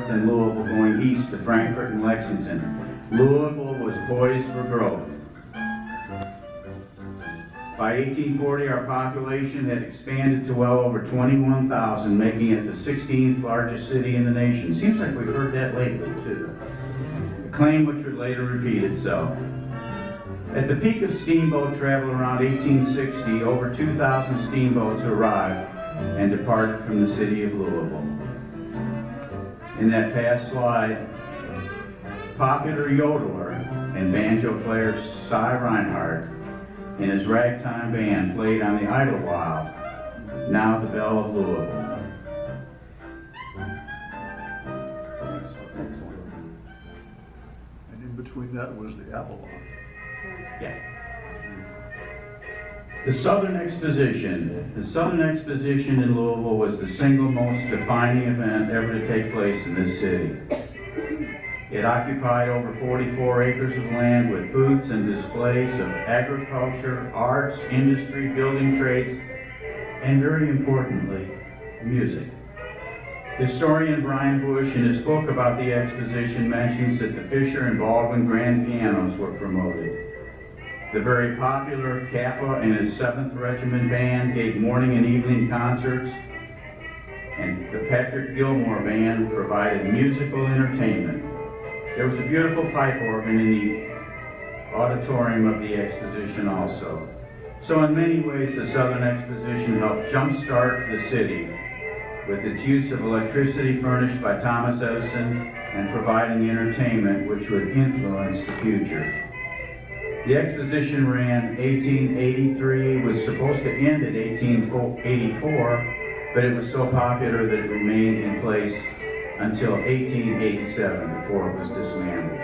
north and Louisville going east to Frankfort and Lexington. Louisville was poised for growth. By 1840, our population had expanded to well over 21,000, making it the 16th largest city in the nation. Seems like we've heard that lately, too. A claim which would later repeat itself. At the peak of steamboat travel around 1860, over 2,000 steamboats arrived and departed from the city of Louisville. In that past slide, popular yodeler and banjo player Cy Reinhardt and his ragtime band played on the Idlewild, now the Belle of Louisville. And in between that was the Avalon. Yeah. The Southern Exposition. The Southern Exposition in Louisville was the single most defining event ever to take place in this city. It occupied over 44 acres of land with booths and displays of agriculture, arts, industry, building trades, and very importantly, music. Historian Brian Bush, in his book about the exposition, mentions that the Fisher and Baldwin grand pianos were promoted. The very popular Kappa and his 7th Regiment Band gave morning and evening concerts, and the Patrick Gilmore Band provided musical entertainment. There was a beautiful pipe organ in the auditorium of the exposition also. So in many ways, the Southern Exposition helped jumpstart the city with its use of electricity furnished by Thomas Edison and providing entertainment which would influence the future. The exposition ran 1883, was supposed to end at 1884, but it was so popular that it remained in place until 1887 before it was dismantled.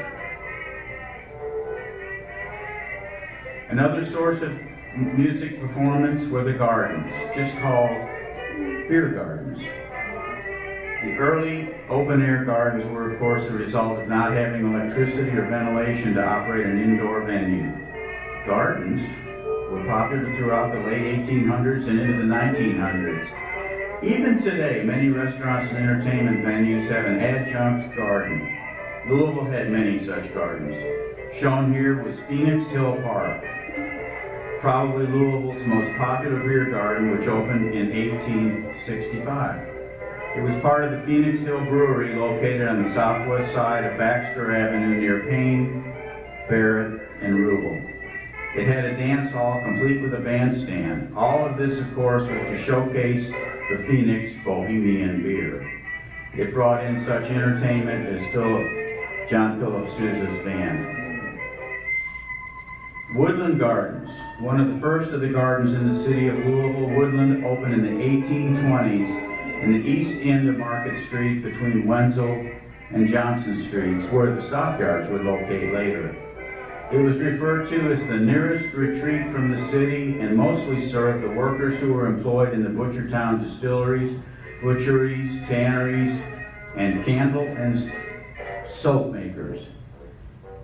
Another source of music performance were the gardens, just called beer gardens. The early open-air gardens were, of course, the result of not having electricity or ventilation to operate an indoor venue. Gardens were popular throughout the late 1800s and into the 1900s. Even today, many restaurants and entertainment venues have an adjunct garden. Louisville had many such gardens. Shown here was Phoenix Hill Park, probably Louisville's most popular beer garden, which opened in 1865. It was part of the Phoenix Hill Brewery, located on the southwest side of Baxter Avenue near Payne, Barrett, and Rubel. It had a dance hall complete with a bandstand. All of this, of course, was to showcase the Phoenix Bohemian beer. It brought in such entertainment as John Philip Sousa's band. Woodland Gardens, one of the first of the gardens in the city of Louisville. Woodland opened in the 1820s in the east end of Market Street between Wenzel and Johnson Streets, where the stockyards would locate later. It was referred to as the nearest retreat from the city and mostly served the workers who were employed in the Butchertown distilleries, butcheries, tanneries, and candle and soap makers.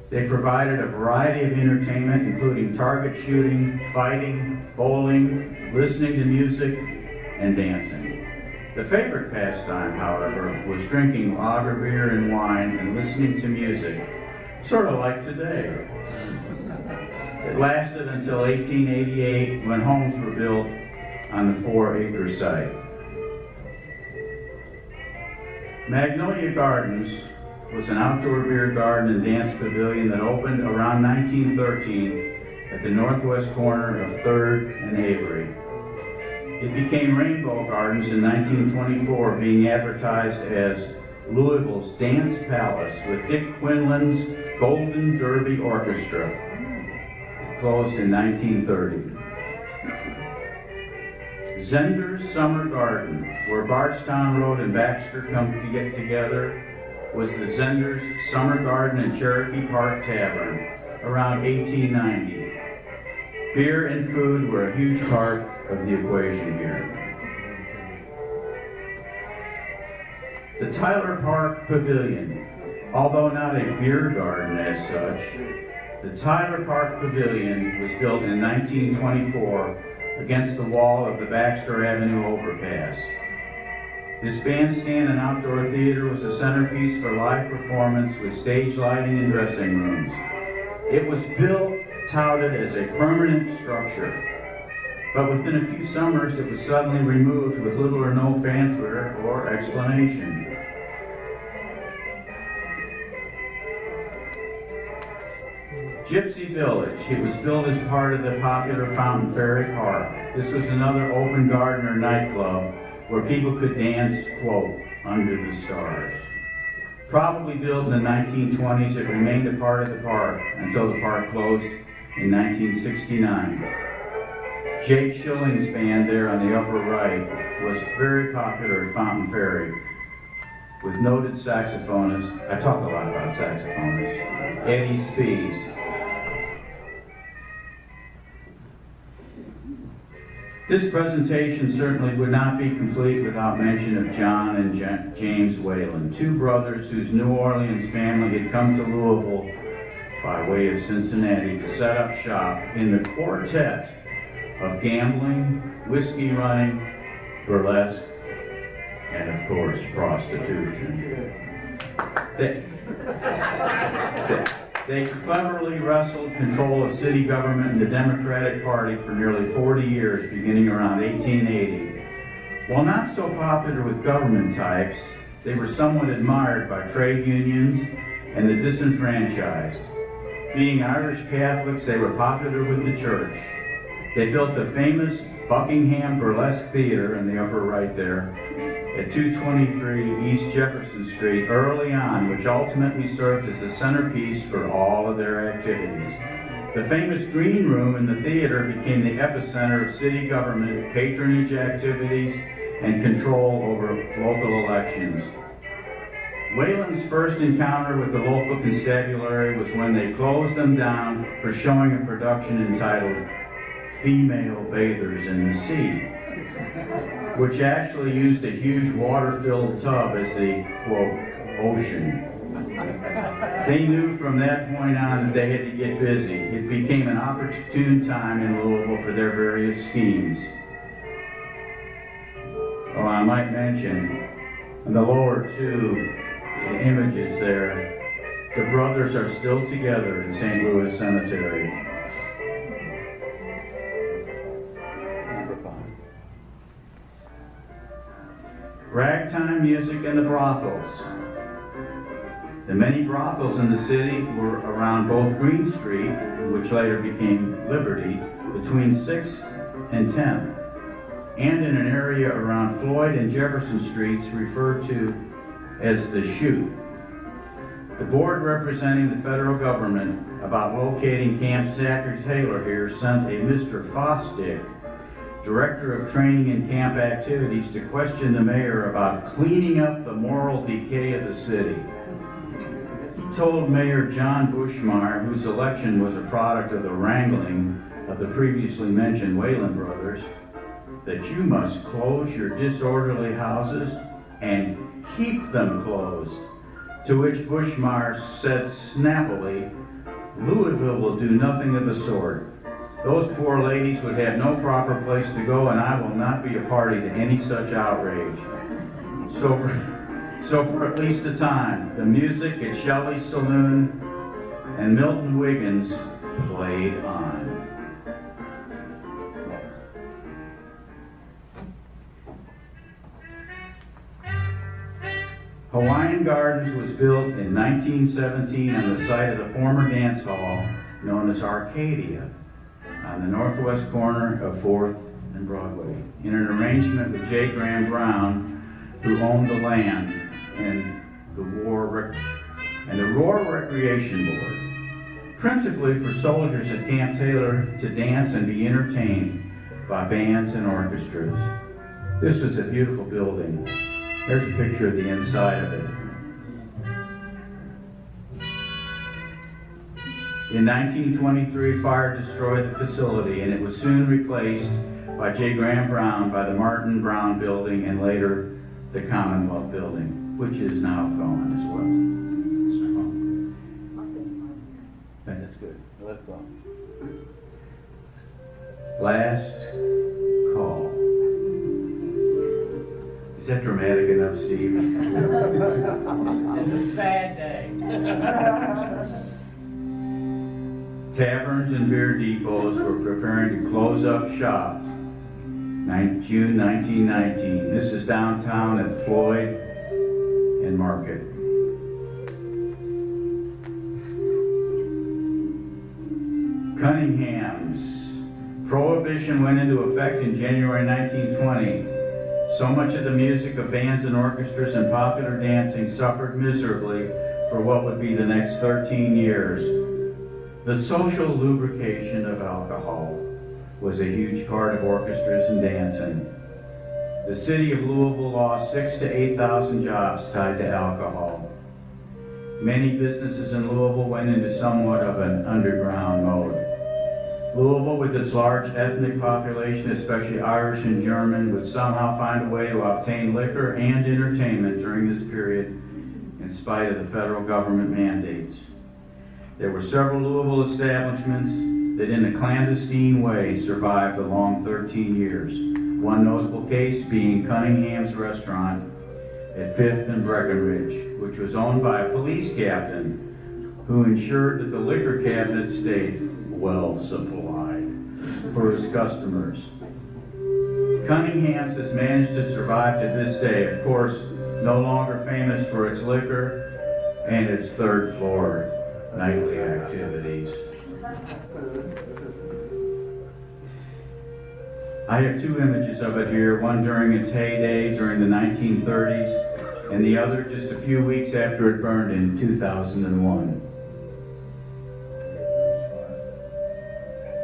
They provided a variety of entertainment, including target shooting, fighting, bowling, listening to music, and dancing. The favorite pastime, however, was drinking lager beer and wine and listening to music, sort of like today. It lasted until 1888, when homes were built on the 4-acre site. Magnolia Gardens was an outdoor beer garden and dance pavilion that opened around 1913 at the northwest corner of 3rd and Avery. It became Rainbow Gardens in 1924, being advertised as Louisville's Dance Palace with Dick Quinlan's Golden Derby Orchestra. It closed in 1930. Zender's Summer Garden, where Bardstown Road and Baxter come to get together, was the Zender's Summer Garden and Cherokee Park Tavern around 1890. Beer and food were a huge part of the equation here. The Tyler Park Pavilion, although not a beer garden as such, the Tyler Park Pavilion was built in 1924 against the wall of the Baxter Avenue overpass. This bandstand and outdoor theater was a centerpiece for live performance with stage lighting and dressing rooms. It was built, touted as a permanent structure, but within a few summers it was suddenly removed with little or no fanfare or explanation. Gypsy Village. It was built as part of the popular Fountain Ferry Park. This was another open garden or nightclub where people could dance, quote, under the stars. Probably built in the 1920s, it remained a part of the park until the park closed in 1969. Jake Schilling's band there on the upper right was very popular at Fountain Ferry with noted saxophonist, I talk a lot about saxophonists, Eddie Spees. This presentation certainly would not be complete without mention of John and James Whalen, two brothers whose New Orleans family had come to Louisville by way of Cincinnati to set up shop in the quartet of gambling, whiskey running, burlesque, and of course, prostitution. They cleverly wrestled control of city government and the Democratic Party for nearly 40 years, beginning around 1880. While not so popular with government types, they were somewhat admired by trade unions and the disenfranchised. Being Irish Catholics, they were popular with the church. They built the famous Buckingham Burlesque Theater in the upper right there at 223 East Jefferson Street early on, which ultimately served as the centerpiece for all of their activities. The famous green room in the theater became the epicenter of city government, patronage activities, and control over local elections. Whalen's first encounter with the local constabulary was when they closed them down for showing a production entitled Female Bathers in the Sea, which actually used a huge water-filled tub as the, quote, ocean. They knew from that point on that they had to get busy. It became an opportune time in Louisville for their various schemes. Oh, I might mention, in the lower two images there, the brothers are still together in St. Louis Cemetery. Ragtime music and the brothels. The many brothels in the city were around both Green Street, which later became Liberty, between 6th and 10th, and in an area around Floyd and Jefferson Streets referred to as the Chute. The board representing the federal government about locating Camp Zachary-Taylor here sent a Mr. Fosdick, Director of Training and Camp Activities, to question the mayor about cleaning up the moral decay of the city. He told Mayor John Bushmeyer, whose election was a product of the wrangling of the previously mentioned Whalen brothers, that you must close your disorderly houses and keep them closed. To which Bushmeyer said snappily, Louisville will do nothing of the sort. Those poor ladies would have no proper place to go, and I will not be a party to any such outrage. So for at least a time, the music at Shelley's Saloon and Milton Wiggins played on. Hawaiian Gardens was built in 1917 on the site of the former dance hall known as Arcadia, on the northwest corner of 4th and Broadway, in an arrangement with J. Graham Brown, who owned the land, and the Roar Recreation Board, principally for soldiers at Camp Taylor to dance and be entertained by bands and orchestras. This was a beautiful building. There's a picture of the inside of it. In 1923, fire destroyed the facility, and it was soon replaced by J. Graham Brown by the Martin Brown Building and later the Commonwealth Building, which is now gone as well. That's good. Let it go. Last call. Is that dramatic enough? enough, Steve. It's a sad day. Taverns and beer depots were preparing to close up shop. June 1919. This is downtown at Floyd and Market. Cunningham's. Prohibition went into effect in January 1920. So much of the music of bands and orchestras and popular dancing suffered miserably for what would be the next 13 years. The social lubrication of alcohol was a huge part of orchestras and dancing. The city of Louisville lost 6,000 to 8,000 jobs tied to alcohol. Many businesses in Louisville went into somewhat of an underground mode. Louisville, with its large ethnic population, especially Irish and German, would somehow find a way to obtain liquor and entertainment during this period in spite of the federal government mandates. There were several Louisville establishments that in a clandestine way survived the long 13 years. One notable case being Cunningham's Restaurant at 5th and Breckenridge, which was owned by a police captain who ensured that the liquor cabinet stayed well supplied for his customers. Cunningham's has managed to survive to this day, of course, no longer famous for its liquor and its third floor nightly activities. I have two images of it here, one during its heyday during the 1930s, and the other just a few weeks after it burned in 2001.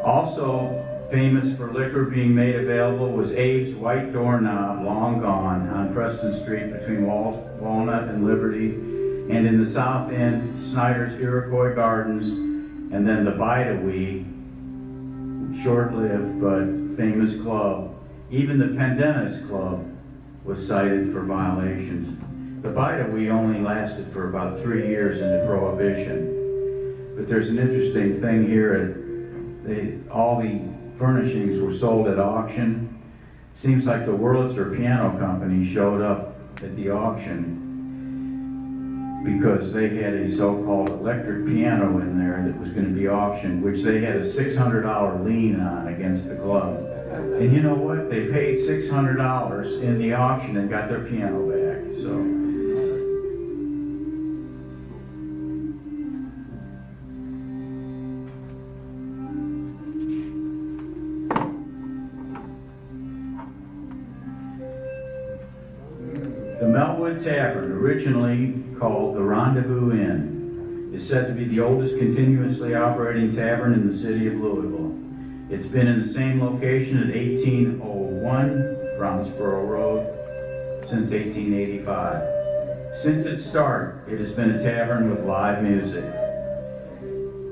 Also famous for liquor being made available was Abe's White Doorknob, long gone, on Preston Street between Walnut and Liberty, and in the South End, Snyder's Iroquois Gardens, and then the Bide-A-Wee, short-lived but famous club. Even the Pendennis Club was cited for violations. The Bide-A-Wee only lasted for about 3 years into Prohibition. But there's an interesting thing here. All the furnishings were sold at auction. Seems like the Wurlitzer Piano Company showed up at the auction because they had a so-called electric piano in there that was going to be auctioned, which they had a $600 lien on against the club. And you know what? They paid $600 in the auction and got their piano back. So. The Melwood Tavern, originally called the Rendezvous Inn, is said to be the oldest continuously operating tavern in the city of Louisville. It's been in the same location at 1801 Brownsboro Road since 1885. Since its start, it has been a tavern with live music.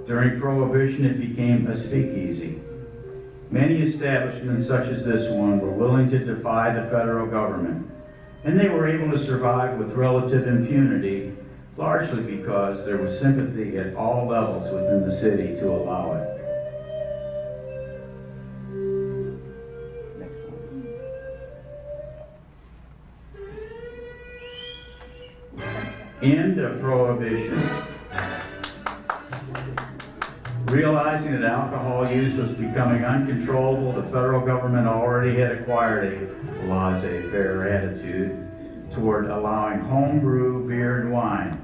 During Prohibition, it became a speakeasy. Many establishments such as this one were willing to defy the federal government, and they were able to survive with relative impunity, largely because there was sympathy at all levels within the city to allow it. End of Prohibition. Realizing that alcohol use was becoming uncontrollable, the federal government already had acquired a laissez-faire attitude toward allowing homebrew beer and wine.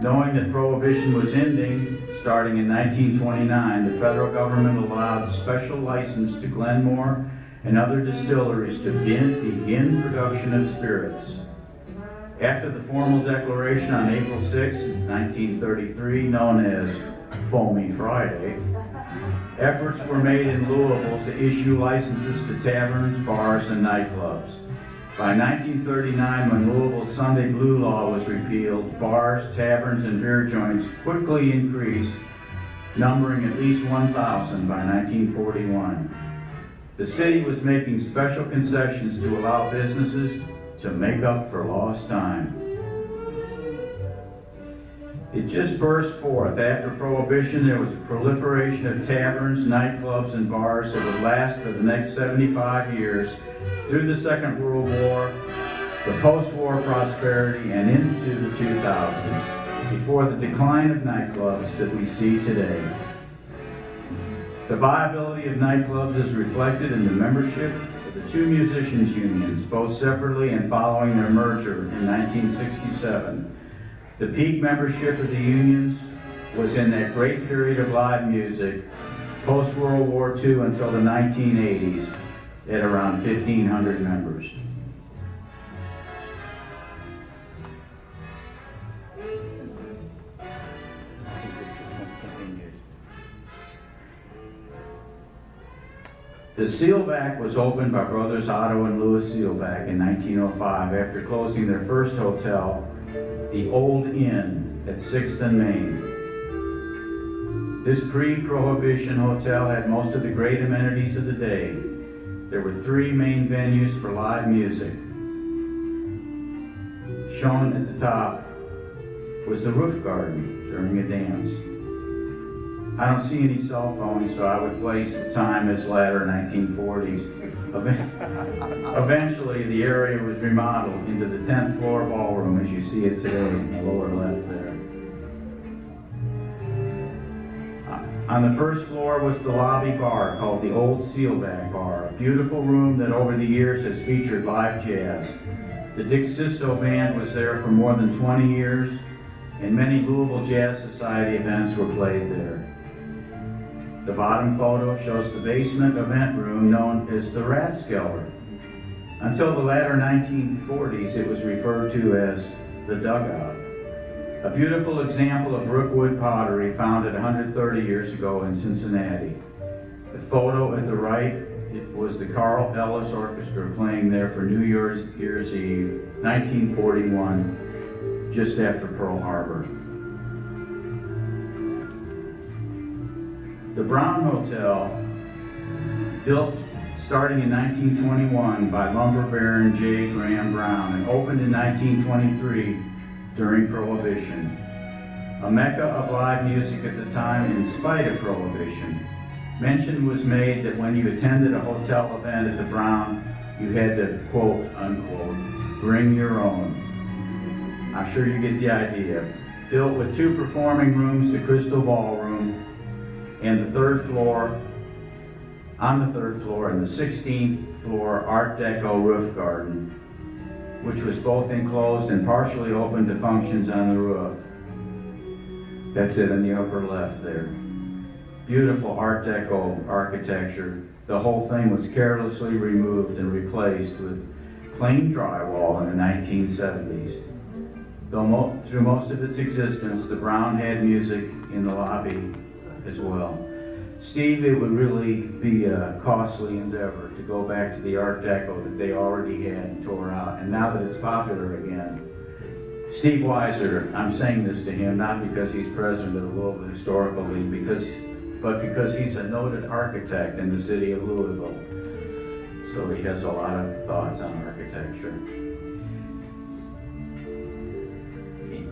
Knowing that Prohibition was ending, starting in 1929, the federal government allowed special license to Glenmore and other distilleries to begin production of spirits. After the formal declaration on April 6, 1933, known as Foamy Friday, efforts were made in Louisville to issue licenses to taverns, bars, and nightclubs. By 1939, when Louisville's Sunday Blue Law was repealed, bars, taverns, and beer joints quickly increased, numbering at least 1,000 by 1941. The city was making special concessions to allow businesses to make up for lost time. It just burst forth. After Prohibition, there was a proliferation of taverns, nightclubs, and bars that would last for the next 75 years. Through the Second World War, the post-war prosperity, and into the 2000s, before the decline of nightclubs that we see today. The viability of nightclubs is reflected in the membership of the two musicians' unions, both separately and following their merger in 1967. The peak membership of the unions was in that great period of live music, post-World War II until the 1980s, at around 1,500 members. The Sealback was opened by brothers Otto and Louis Sealback in 1905 after closing their first hotel, the Old Inn at 6th and Main. This pre-Prohibition hotel had most of the great amenities of the day. There were 3 main venues for live music. Shown at the top was the roof garden during a dance. I don't see any cell phones, so I would place the time as latter 1940s. Eventually, the area was remodeled into the 10th floor ballroom as you see it today in the lower left there. On the first floor was the lobby bar called the Old Sealback Bar, a beautiful room that over the years has featured live jazz. The Dick Sisto Band was there for more than 20 years, and many Louisville Jazz Society events were played there. The bottom photo shows the basement event room known as the Rathskeller. Until the latter 1940s, it was referred to as the Dugout. A beautiful example of rookwood pottery founded 130 years ago in Cincinnati. The photo at the right, it was the Carl Ellis Orchestra playing there for New Year's Eve, 1941, just after Pearl Harbor. The Brown Hotel, built starting in 1921 by lumber baron J. Graham Brown and opened in 1923 during Prohibition. A mecca of live music at the time in spite of Prohibition. Mention was made that when you attended a hotel event at the Brown, you had to, quote, unquote, bring your own. I'm sure you get the idea. Built with 2 performing rooms, the Crystal Ballroom, and the third floor, on the third floor, and the 16th floor Art Deco roof garden, which was both enclosed and partially open to functions on the roof. That's it in the upper left there. Beautiful Art Deco architecture. The whole thing was carelessly removed and replaced with plain drywall in the 1970s. Though through most of its existence, the Brown had music in the lobby as well. Steve, it would really be a costly endeavor to go back to the Art Deco that they already had and tore out, and now that it's popular again. Steve Weiser, I'm saying this to him not because he's president of the Louisville Historical League, but because he's a noted architect in the city of Louisville. So he has a lot of thoughts on architecture.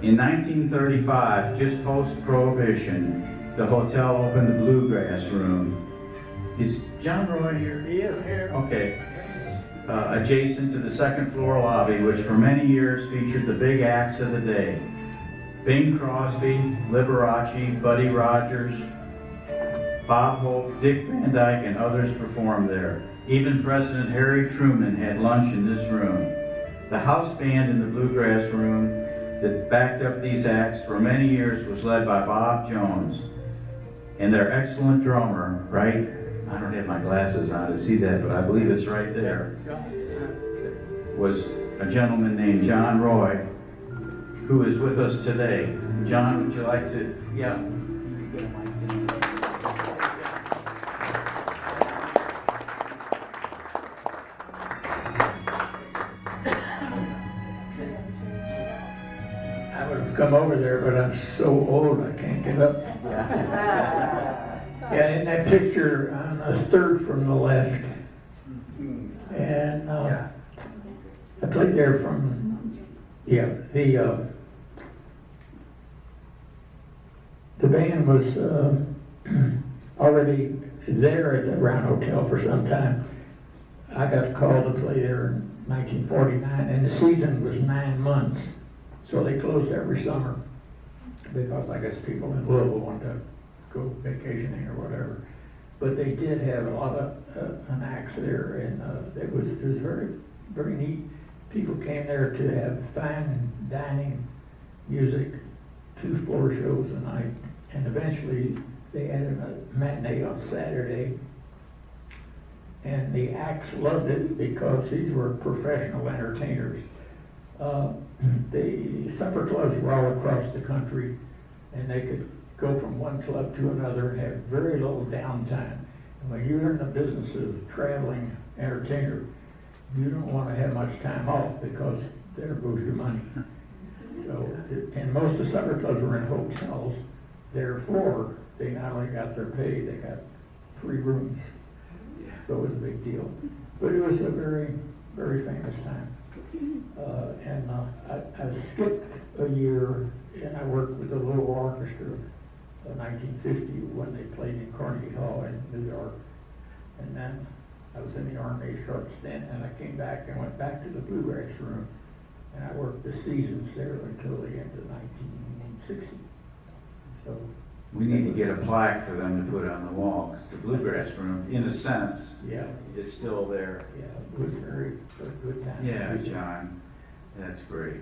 In 1935, just post-Prohibition, the hotel opened the Bluegrass Room. Is John Roy here? He is here. Okay. Adjacent to the second floor lobby, which for many years featured the big acts of the day. Bing Crosby, Liberace, Buddy Rogers, Bob Hope, Dick Van Dyke, and others performed there. Even President Harry Truman had lunch in this room. The house band in the Bluegrass Room that backed up these acts for many years was led by Bob Jones. And their excellent drummer, right? I don't have my glasses on to see that, but I believe it's right there, was a gentleman named John Roy, who is with us today. John, would you like to, yeah. I would have come over there, but I'm so old I can't get up. Yeah, in that picture on the third from the left. And I played there from, the band was already there at the Brown Hotel for some time. I got called to play there 1949, and the season was 9 months. So they closed every summer because I guess people in Louisville wanted to go vacationing or whatever. But they did have a lot of an acts there, and it was very, very neat. People came there to have fine dining, music, 2 floor shows a night, and eventually they added a matinee on Saturday. And the acts loved it because these were professional entertainers. The supper clubs were all across the country, and they could go from one club to another and have very little downtime. And when you're in the business of traveling entertainer, you don't want to have much time off because there goes your money. So, and most of the supper clubs were in hotels. Therefore, they not only got their pay, they got free rooms. So it was a big deal. But it was a very, very famous time. I skipped a year, and I worked with the Little Orchestra in 1950 when they played in Carnegie Hall in New York. And then I was in the Army a short stint, and I came back and went back to the Bluegrass Room, and I worked the seasons there until the end of 1960. So We need to get a plaque for them to put on the wall, because the Bluegrass Room, in a sense, yeah, is still there. it was a very good time. Yeah, John, that's great.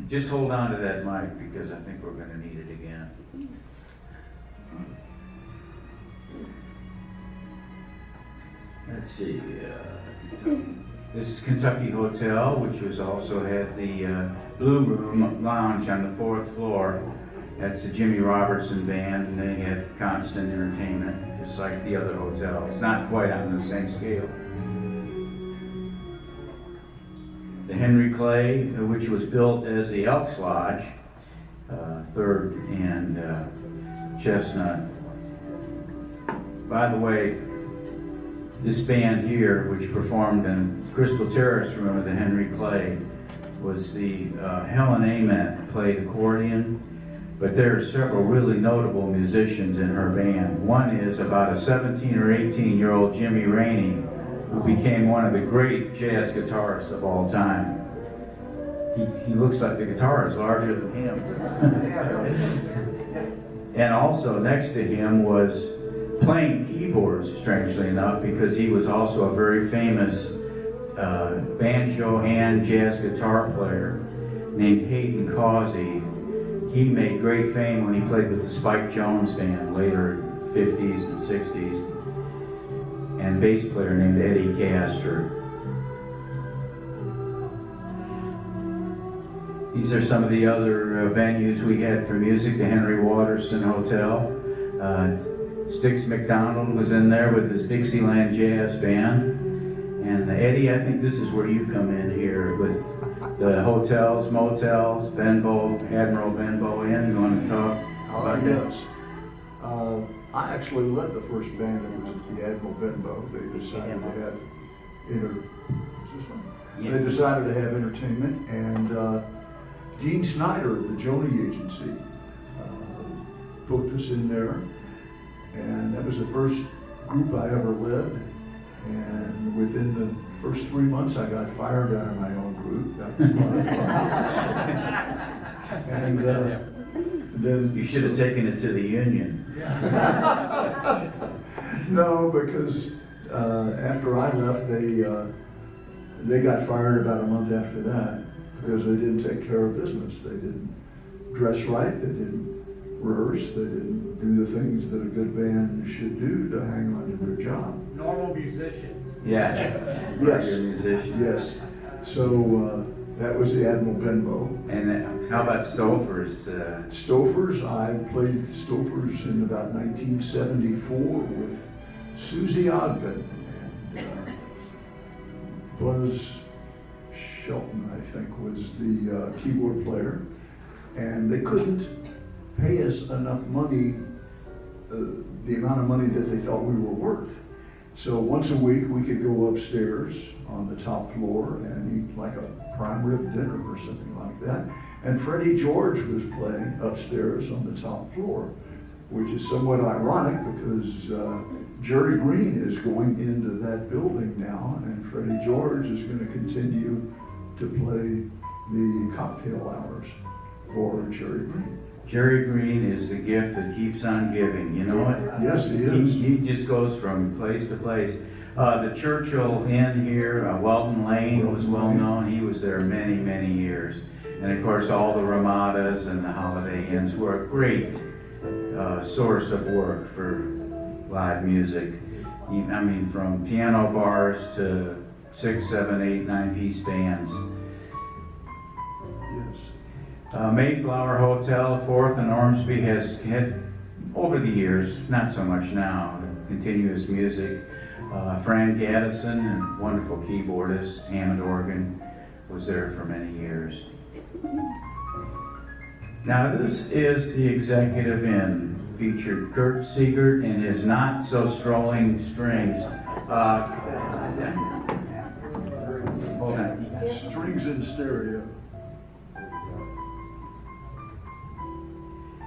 Just hold on to that mic, because I think we're gonna need it again. Let's see, this is Kentucky Hotel, which was also had the Blue Room Lounge on the 4th floor. That's the Jimmy Robertson Band, and they had constant entertainment, just like the other hotels. Not quite on the same scale. The Henry Clay, which was built as the Elks Lodge, 3rd and Chestnut. By the way, this band here, which performed in Crystal Terrace Room of the Henry Clay, was the Helen Ament, played accordion. But there are several really notable musicians in her band. One is about a 17 or 18-year-old Jimmy Rainey, who became one of the great jazz guitarists of all time. He looks like the guitar is larger than him. And also next to him was playing keyboards, strangely enough, because he was also a very famous banjo and jazz guitar player named Hayden Causey. He made great fame when he played with the Spike Jones Band, later 50s and 60s, and bass player named Eddie Castor. These are some of the other venues we had for music. The Henry Waterston Hotel. Styx McDonald was in there with his Dixieland Jazz Band. And Eddie, I think this is where you come in here with the hotels, motels, Benbow, Admiral Benbow Inn. You want to talk about that? Yes. I actually led the first band that was at the Admiral Benbow. They decided to have Yeah. They decided to have entertainment, and Gene Snyder of the Joni Agency booked us in there, and that was the first group I ever led. And within the first 3 months, I got fired out of my own group. That was a lot of fun. And then You should have taken it to the union. no, because after I left, they got fired about a month after that because they didn't take care of business. They didn't dress right. They didn't rehearse. They didn't do the things that a good band should do to hang on to their job. Normal musicians. Yeah. Yes. You're a musician. Yes. So that was the Admiral Benbow. And how about Stouffer's? Stouffer's, I played Stouffer's in about 1974 with Susie Ogden and Buzz Shelton, I think, was the keyboard player. And they couldn't pay us enough money, the amount of money that they thought we were worth. So once a week we could go upstairs on the top floor and eat like a prime rib dinner or something like that. And Freddie George was playing upstairs on the top floor which is somewhat ironic because Jerry Green is going into that building now, and Freddie George is going to continue to play the cocktail hours for Jerry Green. Jerry Green is the gift that keeps on giving, you know it? Yes, he is. He just goes from place to place. The Churchill Inn here, Welton Lane was well known. He was there many, many years. And of course, all the Ramadas and the Holiday Inns were a great source of work for live music. I mean, from piano bars to 6, 7, 8, 9-piece bands. Yes. Mayflower Hotel, 4th and Ormsby, has had, over the years, not so much now, continuous music. Fran Gaddison, a wonderful keyboardist, Hammond organ, was there for many years. Now this is the Executive Inn, featured Kurt Siegert and his not so strolling strings. Hold on. Strings in stereo.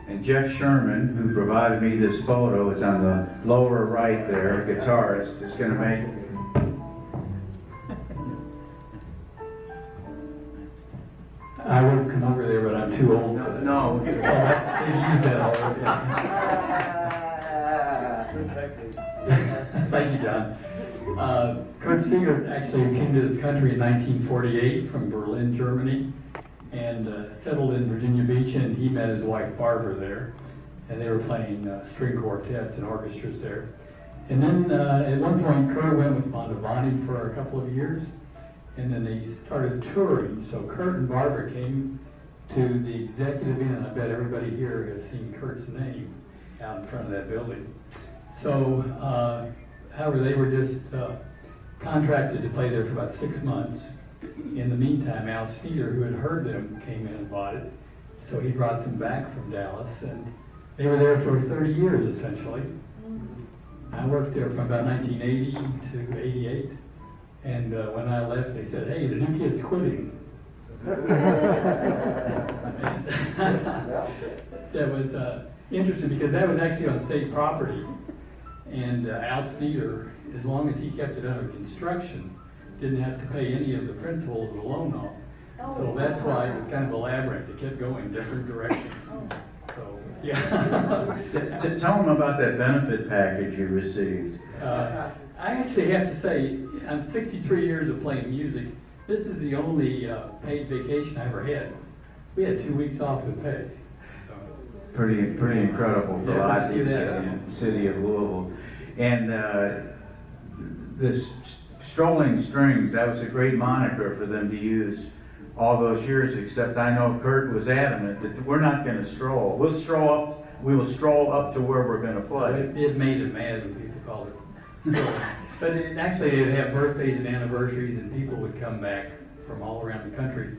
And Jeff Sherman, who provided me this photo, is on the lower right there, guitarist, is going to make. I would have come over there, but I'm too old for that. No. Oh, they used that already. Thank you, John. Kurt Siegert actually came to this country in 1948 from Berlin, Germany, and settled in Virginia Beach, and he met his wife Barbara there, and they were playing string quartets and orchestras there. And then at one point, Kurt went with Mondovani for a couple of years, and then they started touring. So Kurt and Barbara came to the Executive Inn. I bet everybody here has seen Kurt's name out in front of that building. So, however, they were just contracted to play there for about 6 months. In the meantime, Al Sneeder, who had heard them, came in and bought it. So he brought them back from Dallas, and they were there for 30 years, essentially. I worked there from about 1980 to 88. And when I left, they said, hey, the new kid's quitting. That was interesting because that was actually on state property. And Al Sneeder, as long as he kept it under construction, didn't have to pay any of the principal of the loan off. So that's why it was kind of a labyrinth. It kept going different directions. So, yeah. Tell them about that benefit package you received. I actually have to say, I'm 63 years of playing music. This is the only paid vacation I ever had. We had 2 weeks off with pay. So. Pretty incredible for Yeah, live we see music that, in the city of Louisville. And this Strolling Strings, that was a great moniker for them to use all those years, except I know Kurt was adamant that we're not going to stroll. We will stroll up to where we're going to play. It made him mad when people called it strolling. But actually, it'd have birthdays and anniversaries, and people would come back from all around the country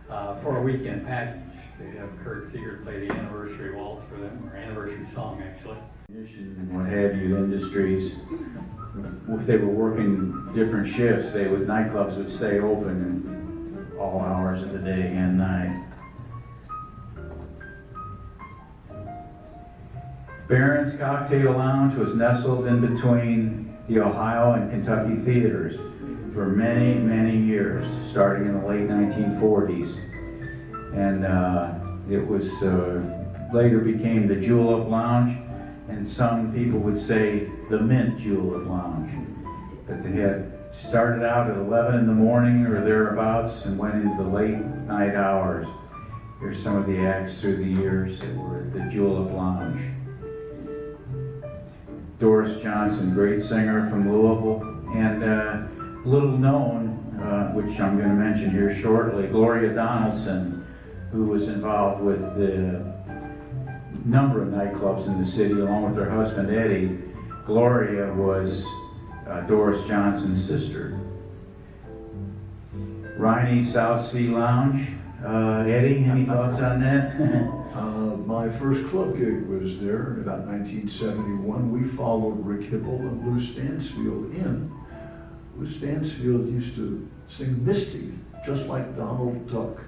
for a weekend package. They'd have Kurt Siegert play the anniversary waltz for them, or anniversary song, actually. And what have you, industries, if they were working different shifts, nightclubs would stay open in all hours of the day and night. Barron's Cocktail Lounge was nestled in between the Ohio and Kentucky theaters for many, many years, starting in the late 1940s. And it was later became the Julep Lounge, and some people would say the Mint Julep Lounge. But they had started out at 11 in the morning or thereabouts and went into the late night hours. Here's some of the acts through the years that were at the Julep Lounge. Doris Johnson, great singer from Louisville, and little known, which I'm going to mention here shortly, Gloria Donaldson, who was involved with the number of nightclubs in the city, along with her husband Eddie. Gloria was Doris Johnson's sister. Riney South Sea Lounge. Eddie, any thoughts on that? My first club gig was there in about 1971. We followed Rick Hipple and Lou Stansfield in. Lou Stansfield used to sing Misty, just like Donald Duck.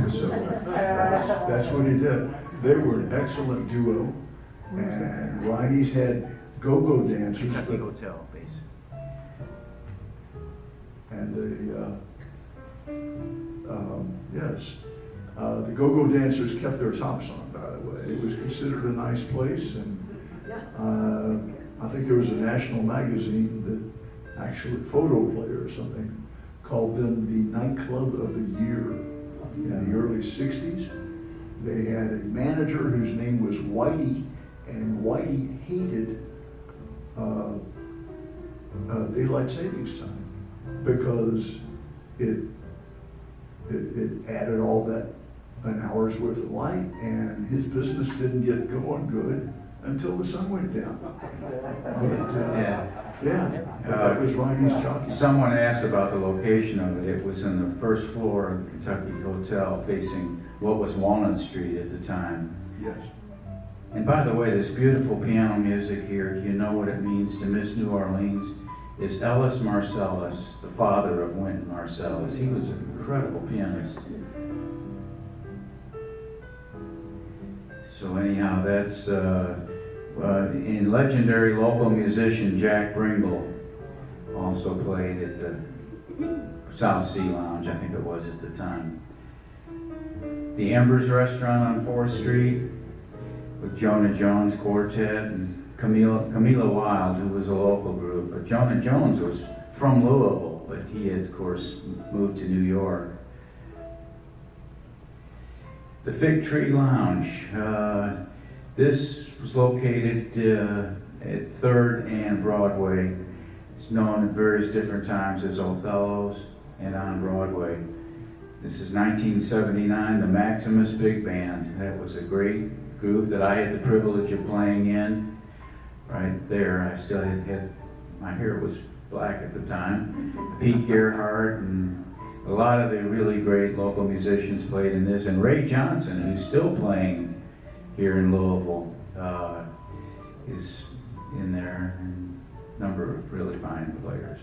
So that's what he did. They were an excellent duo, And Riney's had go-go dancers, Kentucky but Hotel, please. and the go-go dancers kept their tops on, by the way. It was considered a nice place, and I think there was a national magazine that actually, Photo Player or something, called them the Nightclub of the Year in the early 60s. They had a manager whose name was Whitey, and Whitey hated daylight savings time because it added all that an hour's worth of light, and his business didn't get going good until the sun went down. But, that was Riney's jockey. Someone asked about the location of it. It was in the first floor of the Kentucky Hotel facing what was Walnut Street at the time. Yes. And by the way, this beautiful piano music here, you know what it means to Miss New Orleans? It's Ellis Marcellus, the father of Wynton Marsalis. He was an incredible pianist. So anyhow, that's in legendary local musician Jack Bringle also played at the South Sea Lounge, I think it was at the time. The Embers Restaurant on 4th Street with Jonah Jones Quartet and Camila Wild, who was a local group. But Jonah Jones was from Louisville, but he had, of course, moved to New York. The Fig Tree Lounge. This was located at 3rd and Broadway. It's known at various different times as Othello's and on Broadway. This is 1979, the Maximus Big Band. That was a great group that I had the privilege of playing in. Right there, I still had my hair was black at the time. Pete Gerhardt and a lot of the really great local musicians played in this. And Ray Johnson, who's still playing here in Louisville, is in there, and a number of really fine players.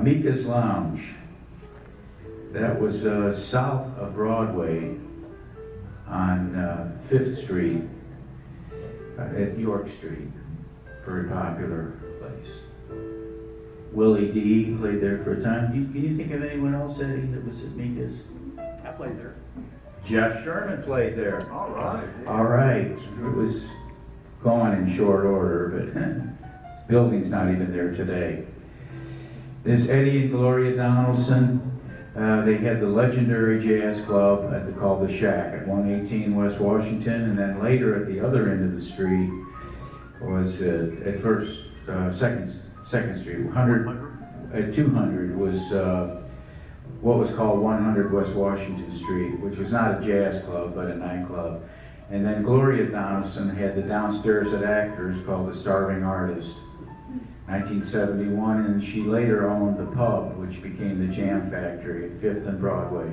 Mika's Lounge. That was south of Broadway on 5th Street at York Street. Very popular place. Willie D played there for a time. Can you think of anyone else, Eddie, that was at Mika's? I played there. Jeff Sherman played there. All right. All right. It was gone in short order, but this building's not even there today. There's Eddie and Gloria Donaldson. They had the legendary jazz club called The Shack at 118 West Washington, and then later at the other end of the street was at first Second Street, 200 was what was called 100 West Washington Street, which was not a jazz club but a nightclub. And then Gloria Donaldson had the downstairs at Actors called The Starving Artist, 1971, and she later owned the pub, which became the Jam Factory at 5th and Broadway.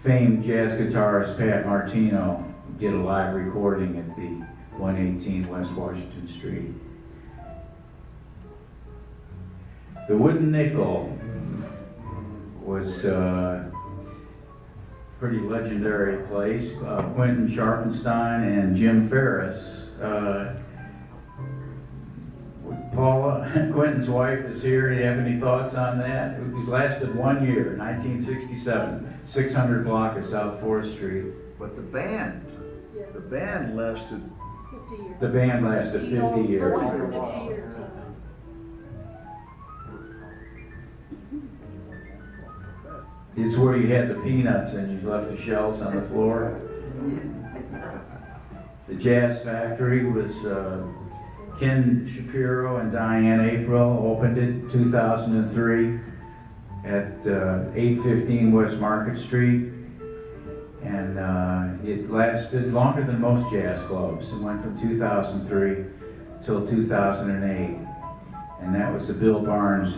Famed jazz guitarist Pat Martino did a live recording at the 118 West Washington Street. The Wooden Nickel was a pretty legendary place. Quentin Sharpenstein and Jim Ferris. Paula, Quentin's wife, is here. Do you have any thoughts on that? It lasted 1 year, 1967, 600 block of South 4th Street. But the band lasted. 50 years. The band lasted 50 years. 50 years. It's where you had the peanuts and you left the shells on the floor. The Jazz Factory was Ken Shapiro and Diane April opened it 2003 at 815 West Market Street. And it lasted longer than most jazz clubs. It went from 2003 till 2008. And that was the Bill Barnes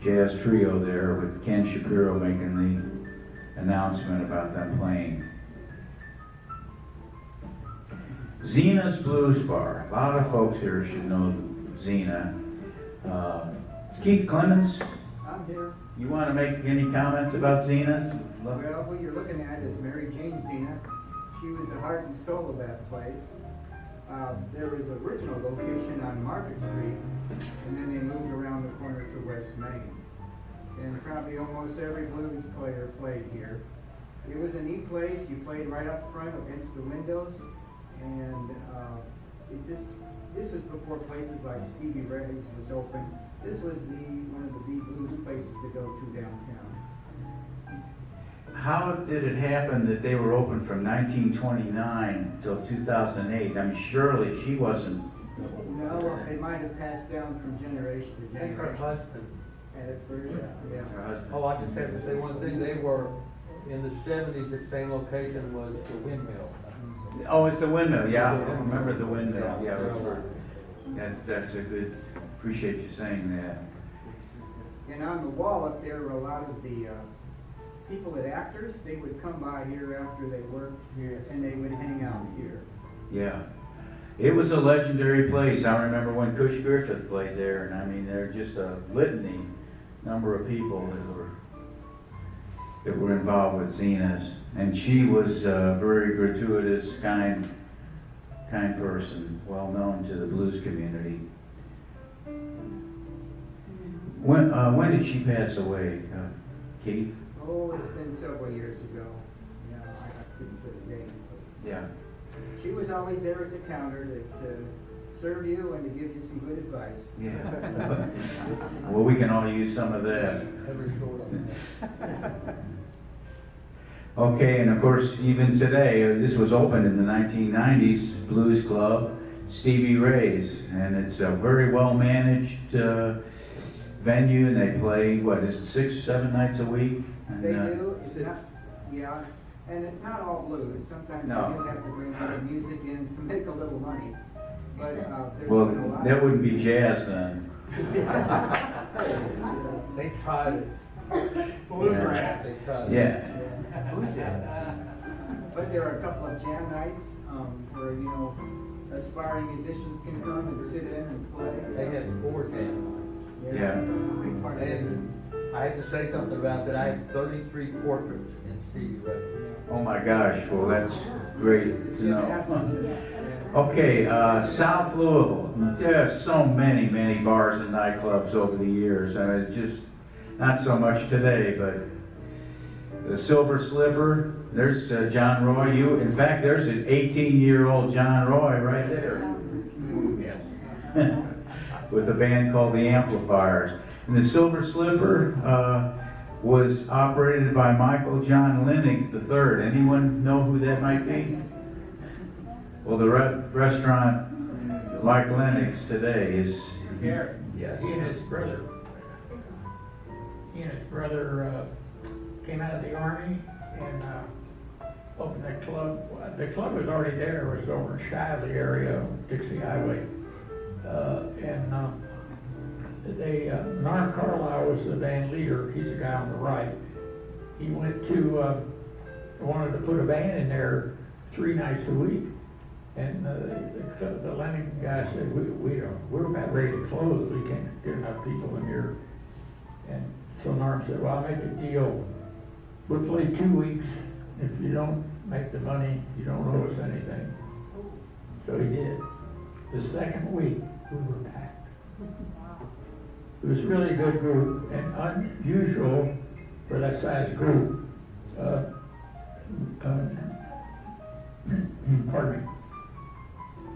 Jazz Trio there with Ken Shapiro making the announcement about them playing. Zena's Blues Bar. A lot of folks here should know Zena. Keith Clemens, I'm here. you want to make any comments about Zena's? Well, what you're looking at is Mary Jane Zena. She was the heart and soul of that place. There was an original location on Market Street, and then they moved around the corner to West Main. And probably almost every blues player played here. It was a neat place. You played right up front against the windows, and this was before places like Stevie Ray's was open. This was one of the blues places to go to downtown. How did it happen that they were open from 1929 till 2008? I mean, surely she wasn't. No, it might have passed down from generation to I think her generation. husband. And at first, yeah. Her husband. Oh, I just have to say one thing, they were, in the 70s, the same location was the windmill. Oh, it's the windmill, yeah, I remember the windmill, yeah, that's a good, appreciate you saying that. And on the wall up there were a lot of the people that actors, they would come by here after they worked, and they would hang out here. Yeah, it was a legendary place. I remember when Cush Griffith played there, and I mean, there were just a litany number of people that were involved with Zena's, and she was a very gratuitous, kind person, well known to the blues community. When did she pass away, Keith? Oh, it's been several years ago. Yeah, I couldn't put a date. Yeah. She was always there at the counter to serve you and to give you some good advice. Yeah. Well, we can all use some of that. Every short of Okay, and of course, even today, this was opened in the 1990s, Blues Club, Stevie Ray's, and it's a very well-managed venue, and they play, what, is it 6 or 7 nights a week? And, They do, it's not, yeah, and it's not all blues. Sometimes No. you do have to bring other music in to make a little money. But there's Well, been a lot. that wouldn't be jazz then. They tried it. Bluegrass. They tried it. Yeah. But there are a couple of jam nights where, aspiring musicians can come and sit in and play. They had 4 jam Yeah. That's a big part of it. And I have to say something about that. I have 33 portraits in Stevie Ray. Oh my gosh, well, that's great It's to know. Asmussen's. Okay, South Louisville. There's so many bars and nightclubs over the years. I mean, it's just not so much today, but the Silver Slipper, there's John Roy. In fact, there's an 18-year-old John Roy right there. With a band called the Amplifiers. And the Silver Slipper was operated by Michael John Lennig III. Anyone know who that might be? Well, the restaurant Mike Lennox today is. Here. Yeah, he and his brother came out of the Army and opened a club. The club was already there. It was over in Shively area, Dixie Highway. Norm Carlisle was the band leader. He's the guy on the right. He went to, wanted to put a band in there 3 nights a week. And the Lennon guy said, we're about ready to close. We can't get enough people in here. And so Norm said, well, I'll make a deal. We'll play 2 weeks. If you don't make the money, you don't owe us anything. So he did. The second week, we were packed. It was really a good group and unusual for that size group. Pardon me.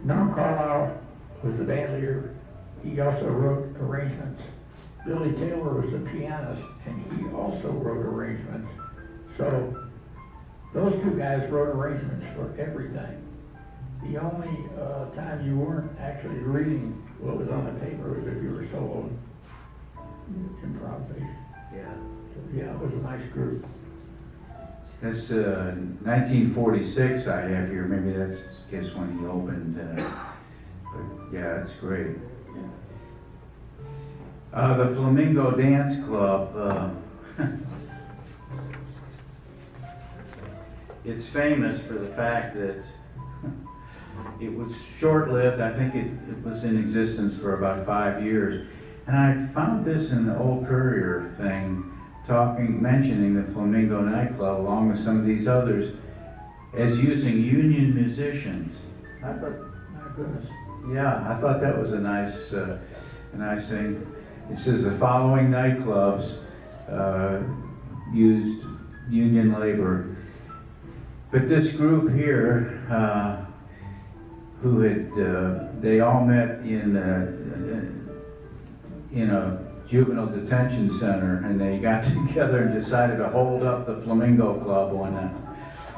Norm Carlisle was the band leader. He also wrote arrangements. Billy Taylor was a pianist, and he also wrote arrangements. So those 2 guys wrote arrangements for everything. The only time you weren't actually reading what was on the paper was if you were soloing improvisation. Yeah. So yeah, it was a nice group. That's 1946 I have here. Maybe that's, I guess, when he opened. But yeah, that's great. The Flamingo Dance Club. It's famous for the fact that it was short-lived. I think it was in existence for about 5 years. And I found this in the old Courier thing, mentioning the Flamingo nightclub along with some of these others. as using union musicians. I thought, my goodness. Yeah, I thought that was a nice thing. It says the following nightclubs used union labor. But this group here, who had, they all met in a juvenile detention center, and they got together and decided to hold up the Flamingo Club one night.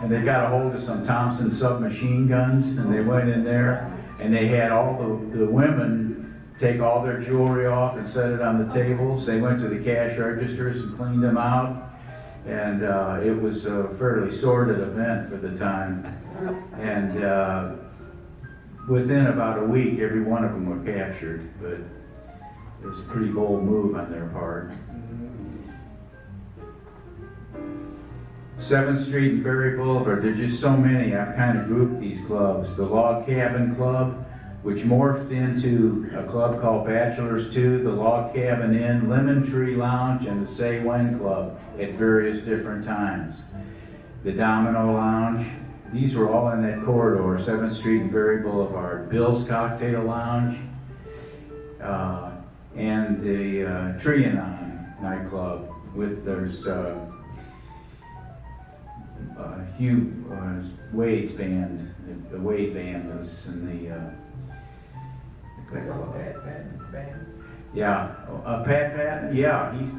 And they got a hold of some Thompson submachine guns, and they went in there, and they had all the women take all their jewelry off and set it on the tables. They went to the cash registers and cleaned them out. And it was a fairly sordid event for the time. And within about a week, every one of them were captured, but it was a pretty bold move on their part. 7th Street and Berry Boulevard, there's just so many. I've kind of grouped these clubs. The Log Cabin Club, which morphed into a club called Bachelors 2, the Log Cabin Inn, Lemon Tree Lounge, and the Say When Club at various different times. The Domino Lounge, these were all in that corridor, 7th Street and Berry Boulevard. Bill's Cocktail Lounge, and the Trianon nightclub with there's Hugh Wade's band, the Wade band was in the Pat Patton's band. yeah, Pat Patton, yeah, he's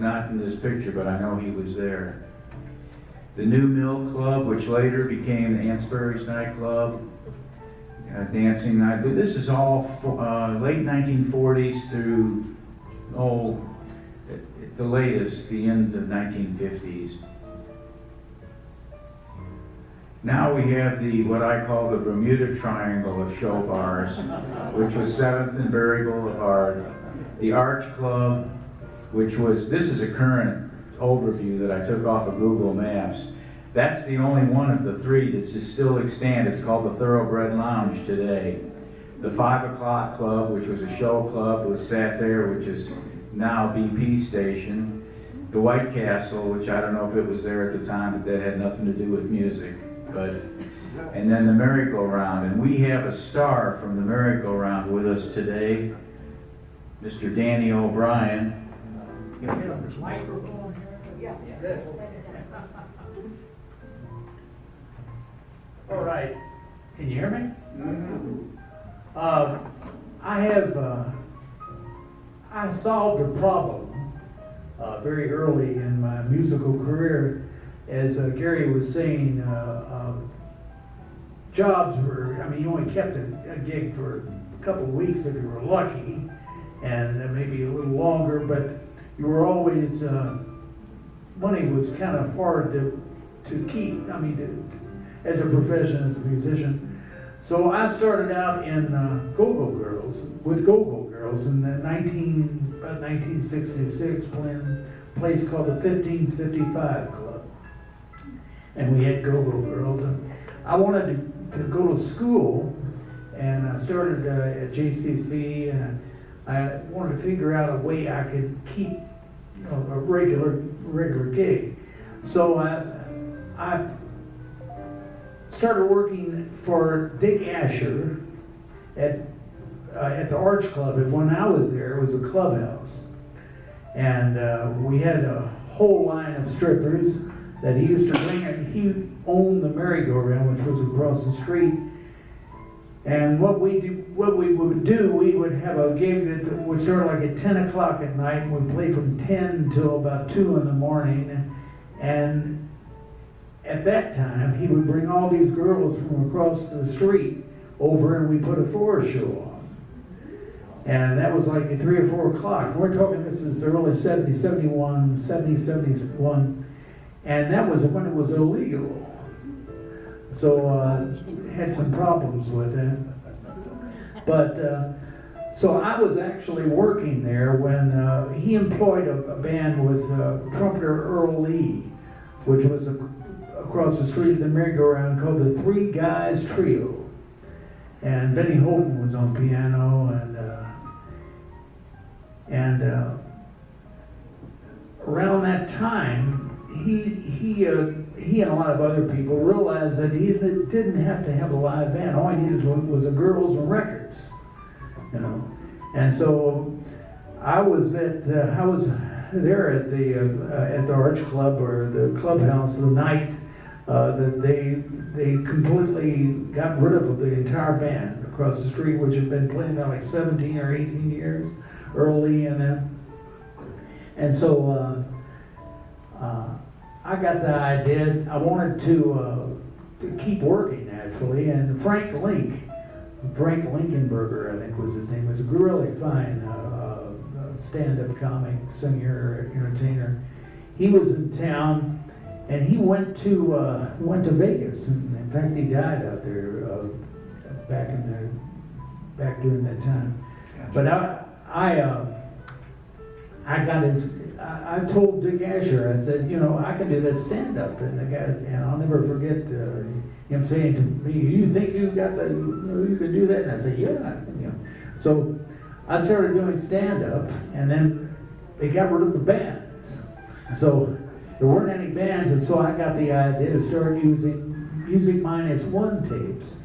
not in this picture, but I know he was there. The New Mill Club, which later became the Ansbury's nightclub, dancing night. But this is all late 1940s through, at the latest, the end of 1950s. Now we have what I call the Bermuda Triangle of show bars, which was 7th and Berry Boulevard. The Arch Club, which was, this is a current overview that I took off of Google Maps. That's the only one of the three that's still extant. It's called the Thoroughbred Lounge today. The 5 O'Clock Club, which was a show club, was sat there, which is now BP station. The White Castle, which I don't know if it was there at the time, but that had nothing to do with music. And then the merry-go-round, and we have a star from the merry-go-round with us today, Mr. Danny O'Brien. You get on this microphone here? Yeah. All right, can you hear me? Mm-hmm. I solved a problem very early in my musical career. As Gary was saying, jobs were, I mean, you only kept a gig for a couple of weeks if you were lucky, and maybe a little longer, but you were always, money was kind of hard to keep, I mean, as a profession, as a musician. So I started out in with Go-Go Girls in the 1966, playing a place called the 1555 Club. And we had Go-Go Girls, and I wanted to go to school, and I started at JCC, and I wanted to figure out a way I could keep, you know, a regular gig. So I started working for Dick Asher at the Arch Club, and when I was there, it was a clubhouse, and we had a whole line of strippers that he used to bring, and he owned the merry-go-round, which was across the street. And what we would do, we would have a gig that would start like at 10 o'clock at night, and we'd play from 10 until about 2 in the morning. And at that time, he would bring all these girls from across the street over, and we put a floor show on. And that was like at 3 or 4 o'clock. We're talking, this is the early 70s, 71, 70, 71. And that was when it was illegal. So had some problems with it. But so I was actually working there when he employed a band with trumpeter Earl Lee, which was across the street of the merry-go-round, called the Three Guys Trio. And Benny Holden was on piano, and around that time, he and a lot of other people realized that he didn't have to have a live band. All he needed was the girls and records, you know. And so I was there at the Arch Club or the clubhouse the night that they completely got rid of the entire band across the street, which had been playing there like 17 or 18 years early in them. And so I got the idea. I wanted to keep working actually, and Frank Linkenberger, I think was his name, was a really fine stand-up comic, singer, entertainer. He was in town, and he went to Vegas. And in fact, he died out there back during that time. But I told Dick Asher, I said, you know, I can do that stand-up, and I'll never forget him saying to me, "You think you got the, you can do that?" And I said, "Yeah." You know. So I started doing stand-up, and then they got rid of the bands. So there weren't any bands, and so I got the idea to start using Music -1 tapes,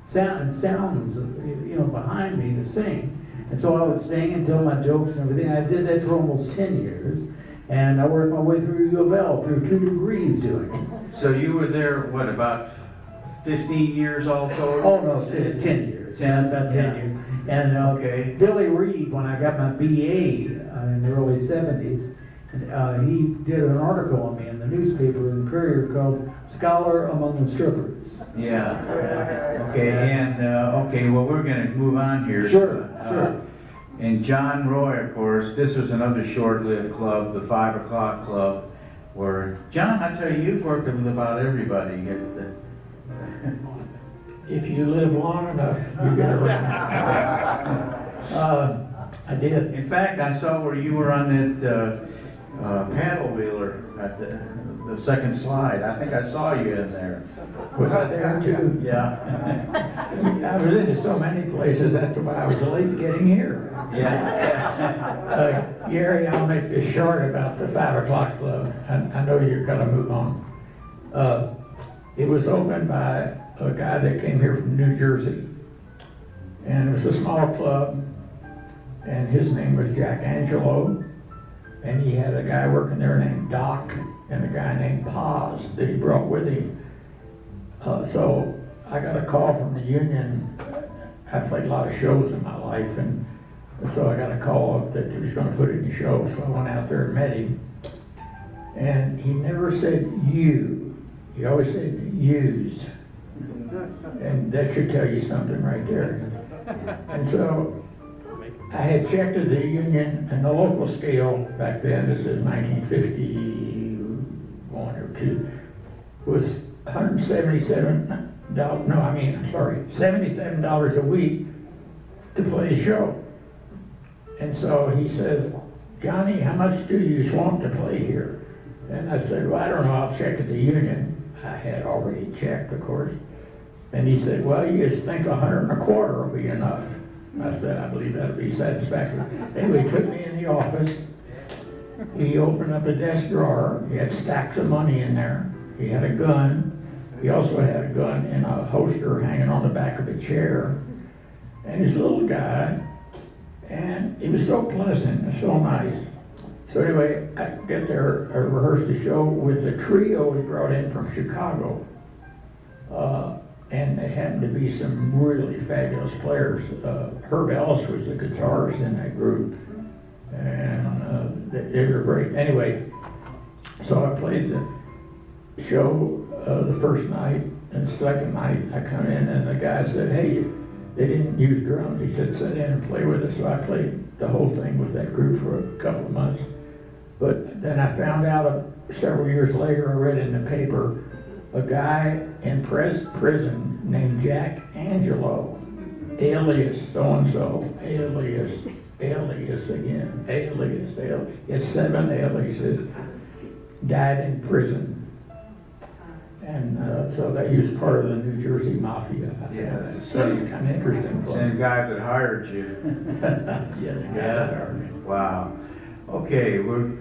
sounds, you know, behind me to sing. And so I would sing and tell my jokes and everything. I did that for almost 10 years. And I worked my way through U of L, through 2 degrees doing it. So you were there, what, about 15 years all total? Oh, no, 10 years. Yeah, about 10 years. And Okay. Billy Reed, when I got my BA in the early 70s, he did an article on me in the newspaper in the Courier called Scholar Among the Strippers. Yeah. Okay, and, okay, well, we're gonna move on here. Sure, sure. And John Roy, of course, this was another short-lived club, the 5 O'Clock Club, where, John, I tell you, you've worked with about everybody. If you live long enough, you get around. I did. In fact, I saw where you were on that paddle wheeler at the second slide. I think I saw you in there. Was I there too? Yeah. I was into so many places, that's why I was late getting here. Yeah. Gary, I'll make this short about the 5 O'Clock Club. I know you're gonna move on. It was opened by a guy that came here from New Jersey. And it was a small club, and his name was Jack Angelo. And he had a guy working there named Doc, and a guy named Paz that he brought with him. So I got a call from the union. I played a lot of shows in my life, and so I got a call that he was going to put in the show. So I went out there and met him, and he never said you. He always said yous, and that should tell you something right there. And so I had checked at the union and the local scale back then. This is 1951 or 2. Was $77 a week to play a show. And so he says, "Johnny, how much do you want to play here?" And I said, "Well, I don't know, I'll check at the union." I had already checked, of course. And he said, "Well, you just think 125 will be enough." I said, "I believe that'll be satisfactory." Anyway, he took me in the office. He opened up a desk drawer. He had stacks of money in there. He had a gun. He also had a gun in a holster hanging on the back of a chair. And he's a little guy. And he was so pleasant and so nice. So anyway, I get there, I rehearsed the show with the trio he brought in from Chicago. And they happened to be some really fabulous players. Herb Ellis was the guitarist in that group. And they were great. Anyway, so I played the show the first night, and the second night I come in and the guy said, "Hey, they didn't use drums." He said, "Sit in and play with us." So I played the whole thing with that group for a couple of months. But then I found out several years later, I read in the paper, a guy in prison named Jack Angelo, alias so-and-so, alias again, alias. It's 7 aliases, died in prison. And so that he was part of the New Jersey Mafia. Yeah, So it's kind of interesting. Same guy that hired you. Yeah, the guy that hired me. Wow. Okay, we're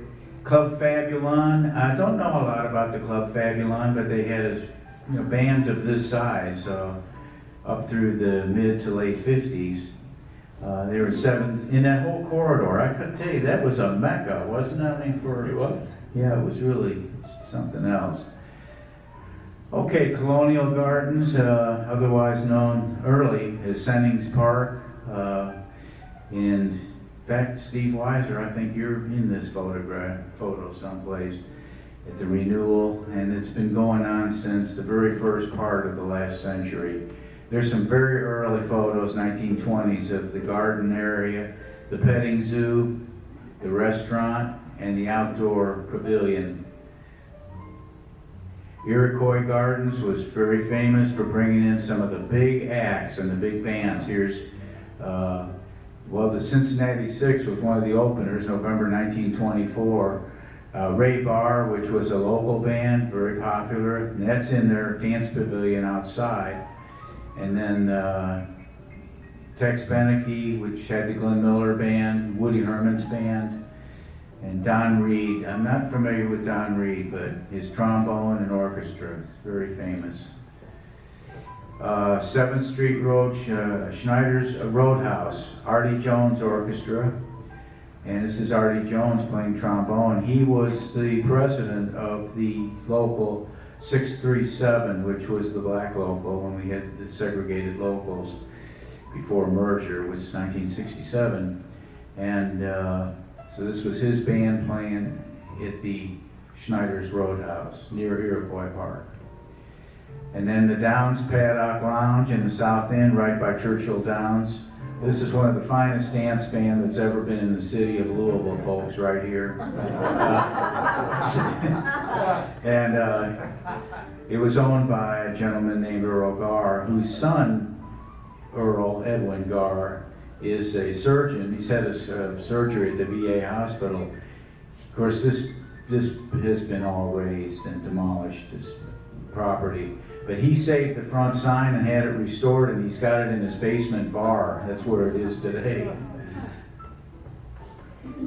Club Fabulon, I don't know a lot about the Club Fabulon, but they had, bands of this size, up through the mid to late 50s. There were 7 in that whole corridor. I could tell you, that was a mecca, wasn't it? I mean, It was. yeah, it was really something else. Okay, Colonial Gardens, otherwise known early as Sennings Park. In fact, Steve Weiser, I think you're in this photo someplace at the renewal, and it's been going on since the very first part of the last century. There's some very early photos, 1920s, of the garden area, the petting zoo, the restaurant, and the outdoor pavilion. Iroquois Gardens was very famous for bringing in some of the big acts and the big bands. Here's, the Cincinnati Six was one of the openers, November 1924. Ray Barr, which was a local band, very popular, and that's in their dance pavilion outside. And then Tex Beneke, which had the Glenn Miller Band, Woody Herman's band, and Don Reed. I'm not familiar with Don Reed, but his trombone and orchestra is very famous. 7th Street Road, Schneider's Roadhouse, Artie Jones Orchestra. And this is Artie Jones playing trombone. He was the president of the local 637, which was the black local when we had the segregated locals before merger, was 1967. And so this was his band playing at the Schneider's Roadhouse near Iroquois Park. And then the Downs Paddock Lounge in the South End, right by Churchill Downs. This is one of the finest dance band that's ever been in the city of Louisville, folks, right here. And it was owned by a gentleman named Earl Garr, whose son, Earl Edwin Garr, is a surgeon. He's had a surgery at the VA hospital. Of course, this has been all razed and demolished, this property. But he saved the front sign and had it restored, and he's got it in his basement bar. That's where it is today.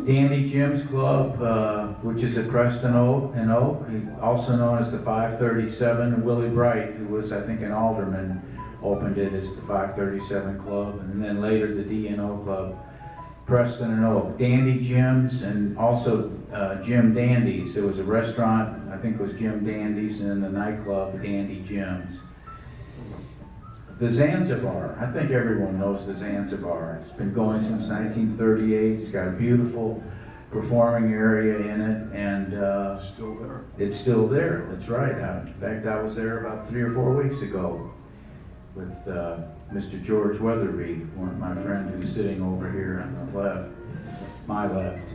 Dandy Jim's Club, which is at Preston Oak, also known as the 537. Willie Bright, who was, I think, an alderman, opened it as the 537 Club, and then later the D&O Club, Preston and Oak. Dandy Jim's, and also Jim Dandy's. There was a restaurant, I think it was Jim Dandy's, and then the nightclub, Dandy Jim's. The Zanzibar, I think everyone knows the Zanzibar. It's been going since 1938. It's got a beautiful performing area in it, and Still there. it's still there. That's right. In fact, I was there about 3 or 4 weeks ago with Mr. George Weatherby, my friend who's sitting over here on the left, my left.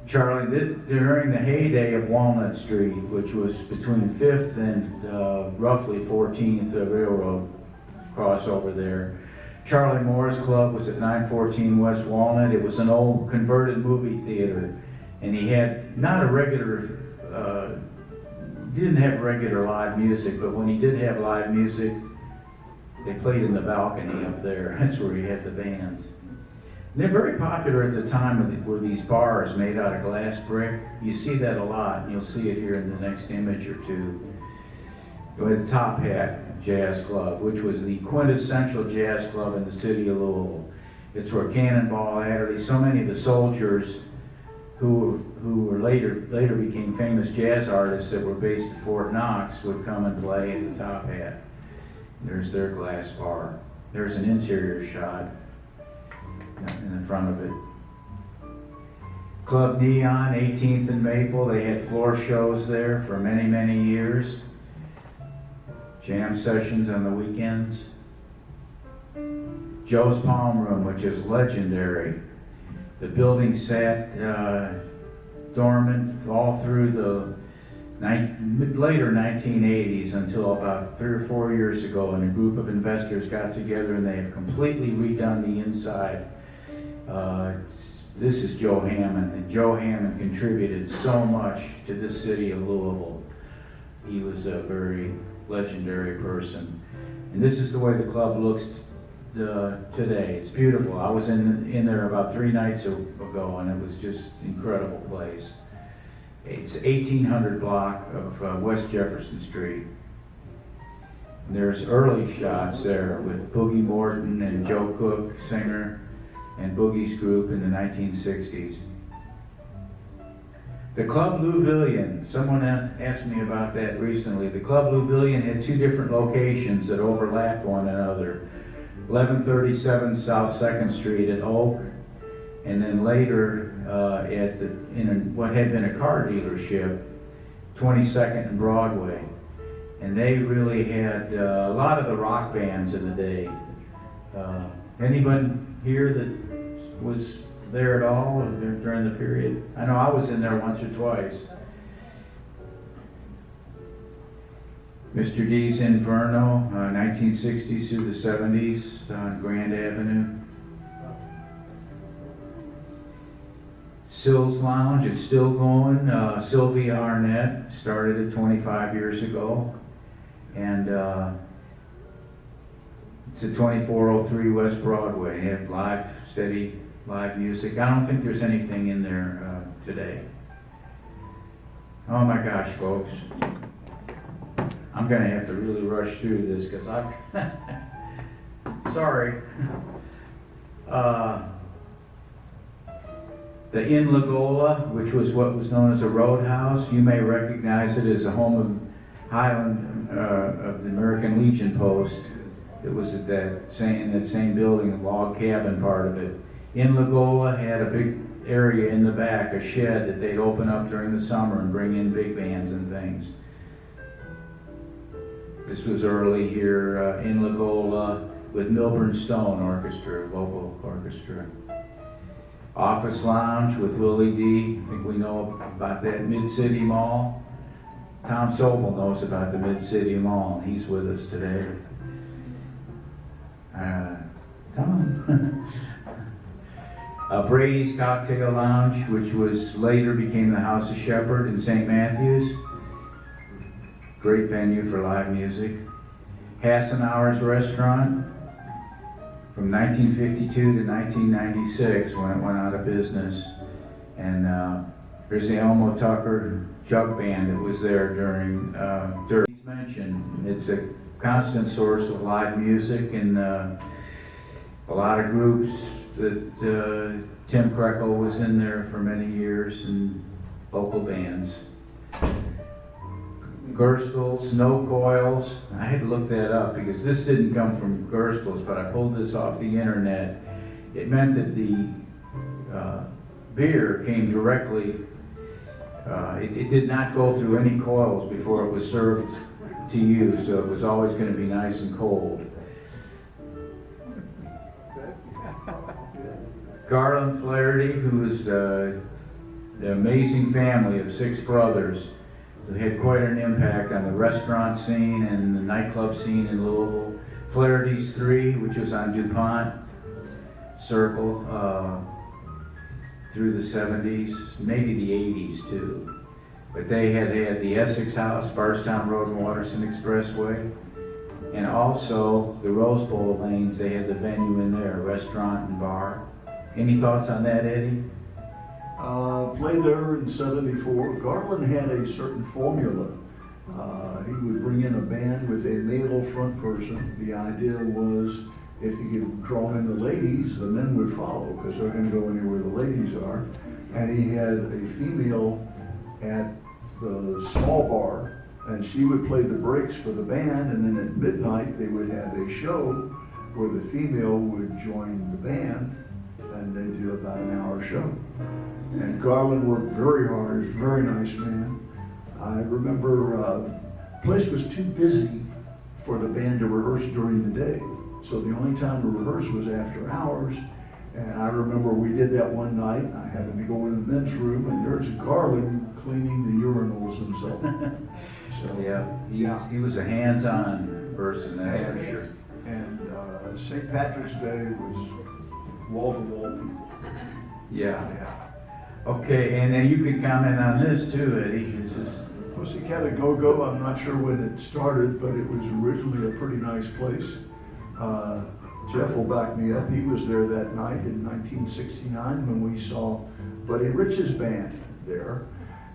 Charlie, during the heyday of Walnut Street, which was between 5th and roughly 14th Railroad crossover there, Charlie Moore's Club was at 914 West Walnut. It was an old converted movie theater, and he had not a regular, didn't have regular live music, but when he did have live music, they played in the balcony up there. That's where he had the bands. And they're very popular at the time, were these bars made out of glass brick. You see that a lot, and you'll see it here in the next image or two. We had the Top Hat Jazz Club, which was the quintessential jazz club in the city of Louisville. It's where Cannonball Adderley, so many of the soldiers who were later became famous jazz artists that were based at Fort Knox would come and play at the Top Hat. There's their glass bar. There's an interior shot in the front of it. Club Neon, 18th and Maple, they had floor shows there for many, many years. Jam sessions on the weekends. Joe's Palm Room, which is legendary. The building sat dormant all through the later 1980s until about 3 or 4 years ago, and a group of investors got together and they have completely redone the inside. This is Joe Hammond, and Joe Hammond contributed so much to this city of Louisville. He was a very legendary person. And this is the way the club looks today. It's beautiful. I was in there about 3 nights ago, and it was just incredible place. It's 1800 block of West Jefferson Street. And there's early shots there with Boogie Morton and Joe Cook, singer, and Boogie's group in the 1960s. The Club Louisvillian, someone asked me about that recently. The Club Louisvillian had 2 different locations that overlapped one another. 1137 South 2nd Street at Oak, and then later what had been a car dealership, 22nd and Broadway. And they really had a lot of the rock bands in the day. Anyone here that was there at all during the period? I know I was in there once or twice. Mr. D's Inferno, 1960s through the 70s on Grand Avenue. Sills Lounge, it's still going. Sylvia Arnett started it 25 years ago. And it's at 2403 West Broadway. They have steady live music. I don't think there's anything in there today. Oh my gosh, folks. I'm gonna have to really rush through this because sorry. The Inn Lagola, which was what was known as a roadhouse, you may recognize it as a home of Highland of the American Legion post. It was at that same building, the log cabin part of it. Inn Lagola had a big area in the back, a shed that they'd open up during the summer and bring in big bands and things. This was early here in Lagola with Milburn Stone Orchestra, local orchestra. Office Lounge with Willie D. I think we know about that. Mid-City Mall. Tom Sobel knows about the Mid-City Mall. He's with us today. Tom. Brady's Cocktail Lounge, which was later became the House of Shepherd in St. Matthews. Great venue for live music. Hassenauer's Restaurant from 1952 to 1996 when it went out of business. And there's the Elmo Tucker Jug Band that was there during mentioned. It's a constant source of live music and a lot of groups that Tim Krekel was in there for many years and local bands. Gerstl's, No Coils. I had to look that up because this didn't come from Gerstl's, but I pulled this off the internet. It meant that the beer came directly, it did not go through any coils before it was served to you, so it was always going to be nice and cold. Garland Flaherty, who was the amazing family of 6 brothers, who had quite an impact on the restaurant scene and the nightclub scene in Louisville. Flaherty's 3, which was on DuPont Circle through the 70s, maybe the 80s too. But they had the Essex House, Bardstown Road and Waterson Expressway, and also the Rose Bowl lanes. They had the venue in there, restaurant and bar. Any thoughts on that, Eddie? Played there in '74. Garland had a certain formula. He would bring in a band with a male front person. The idea was if he could draw in the ladies, the men would follow because they're going to go anywhere the ladies are. And he had a female at the small bar, and she would play the breaks for the band, and then at midnight they would have a show where the female would join the band, and they'd do about an hour show. And Garland worked very hard, he's a very nice man. I remember the place was too busy for the band to rehearse during the day. So the only time to rehearse was after hours. And I remember we did that one night. I happened to go in the men's room and there's Garland cleaning the urinals himself. So he was a hands-on person, that's for sure. And St. Patrick's Day was wall-to-wall people. Yeah. Okay, and then you could comment on this too, Eddie. This is Pussycat a Go-Go, I'm not sure when it started, but it was originally a pretty nice place. Jeff will back me up. He was there that night in 1969 when we saw Buddy Rich's band there.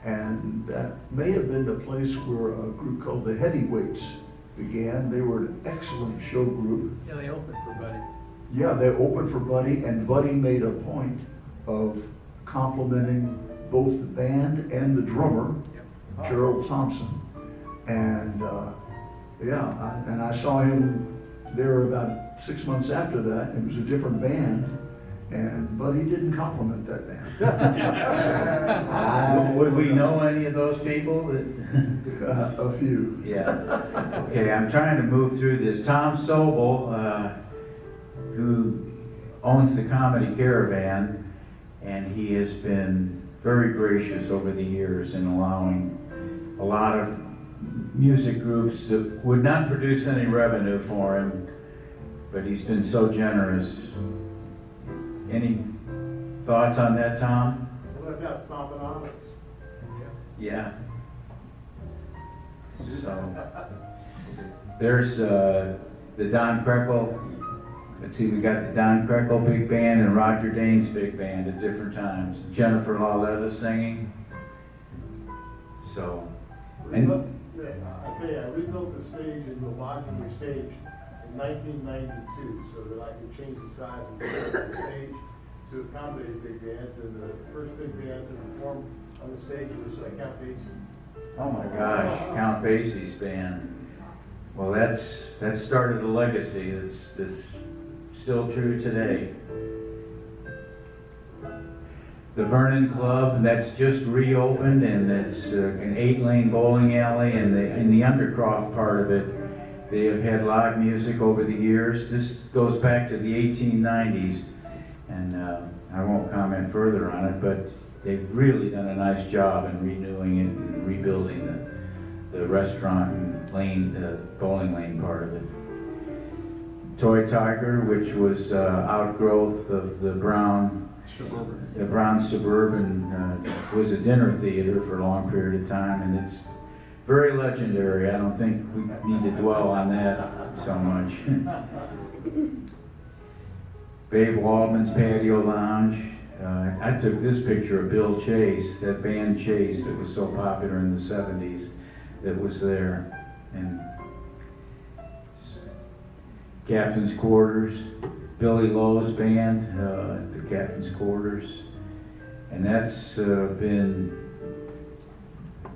And that may have been the place where a group called the Heavyweights began. They were an excellent show group. Yeah, they opened for Buddy. Yeah, they opened for Buddy, and Buddy made a point of complimenting both the band and the drummer, Gerald Thompson. And and I saw him there about 6 months after that. It was a different band, and Buddy didn't compliment that band. Would we know any of those people that? A few. Yeah. Okay, I'm trying to move through this. Tom Sobel, who owns the Comedy Caravan, and he has been very gracious over the years in allowing a lot of music groups that would not produce any revenue for him, but he's been so generous. Any thoughts on that, Tom? What about stomping on us? Yeah. So, there's the Don Krekel. Let's see, we got the Don Krekel Big Band and Roger Dane's Big Band at different times. Jennifer Lawletta singing. So, I tell you, I rebuilt the stage into a modular stage in 1992 so that I could change the size of the stage to accommodate big bands. And the first big band to perform on the stage was Count Basie. oh my gosh, Count Basie's band. Well, that started a legacy that's still true today. The Vernon Club, that's just reopened, and it's an 8-lane bowling alley, and in the Undercroft part of it, they have had live music over the years. This goes back to the 1890s, and I won't comment further on it, but they've really done a nice job in renewing it and rebuilding the restaurant and the bowling lane part of it. Toy Tiger, which was outgrowth of the Brown Suburban, was a dinner theater for a long period of time, and it's very legendary. I don't think we need to dwell on that so much. Babe Waldman's Patio Lounge. I took this picture of Bill Chase, that band Chase that was so popular in the 70s, that was there. And Captain's Quarters, Billy Lowe's band, the Captain's Quarters. And that's been a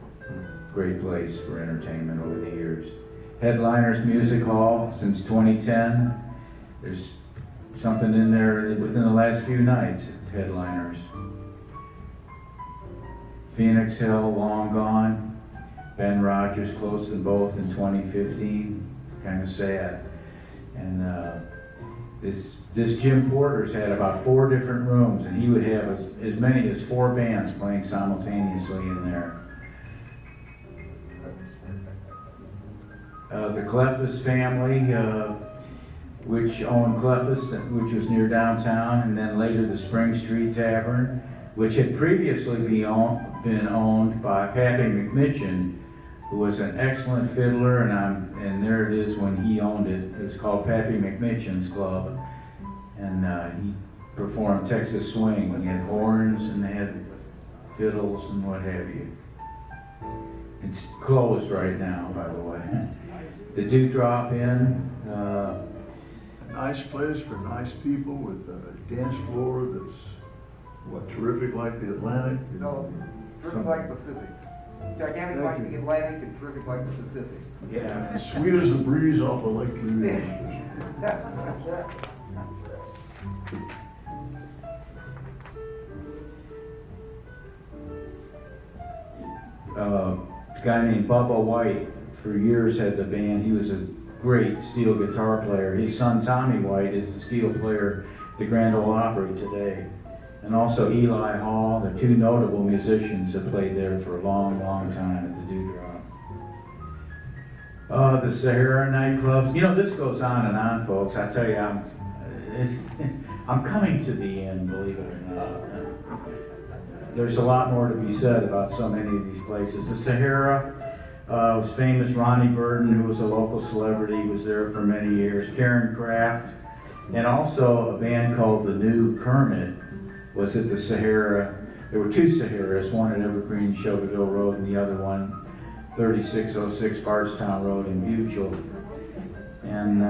great place for entertainment over the years. Headliners Music Hall since 2010. There's something in there within the last few nights at Headliners. Phoenix Hill, long gone. Ben Rogers closed them both in 2015. Kind of sad. And this Jim Porter's had about 4 different rooms, and he would have as many as 4 bands playing simultaneously in there. The Clefus family, which owned Clefus, which was near downtown, and then later the Spring Street Tavern, which had previously been owned by Pappy McMitchin, who was an excellent fiddler, and there it is when he owned it. It was called Pappy McMitchin's Club, and he performed Texas swing. He had horns and they had fiddles and what have you. It's closed right now, by the way. The Dewdrop Inn. A nice place for nice people with a dance floor that's, terrific like the Atlantic. Terrific like Pacific. Gigantic like the Atlantic and terrific like the Pacific. Yeah. Sweet as the breeze off of Lake Erie. A guy named Bubba White for years had the band. He was a great steel guitar player. His son Tommy White is the steel player at the Grand Ole Opry today. And also Eli Hall, the 2 notable musicians that played there for a long, long time at the Dewdrop. The Sahara nightclubs. You know, this goes on and on, folks. I tell you, I'm coming to the end, believe it or not. There's a lot more to be said about so many of these places. The Sahara was famous. Ronnie Burden, who was a local celebrity, was there for many years. Karen Kraft And also a band called the New Kermit was at the Sahara. There were two Saharas, one at Evergreen, Shelbyville Road, and the other one 3606 Bardstown Road in Butchell. And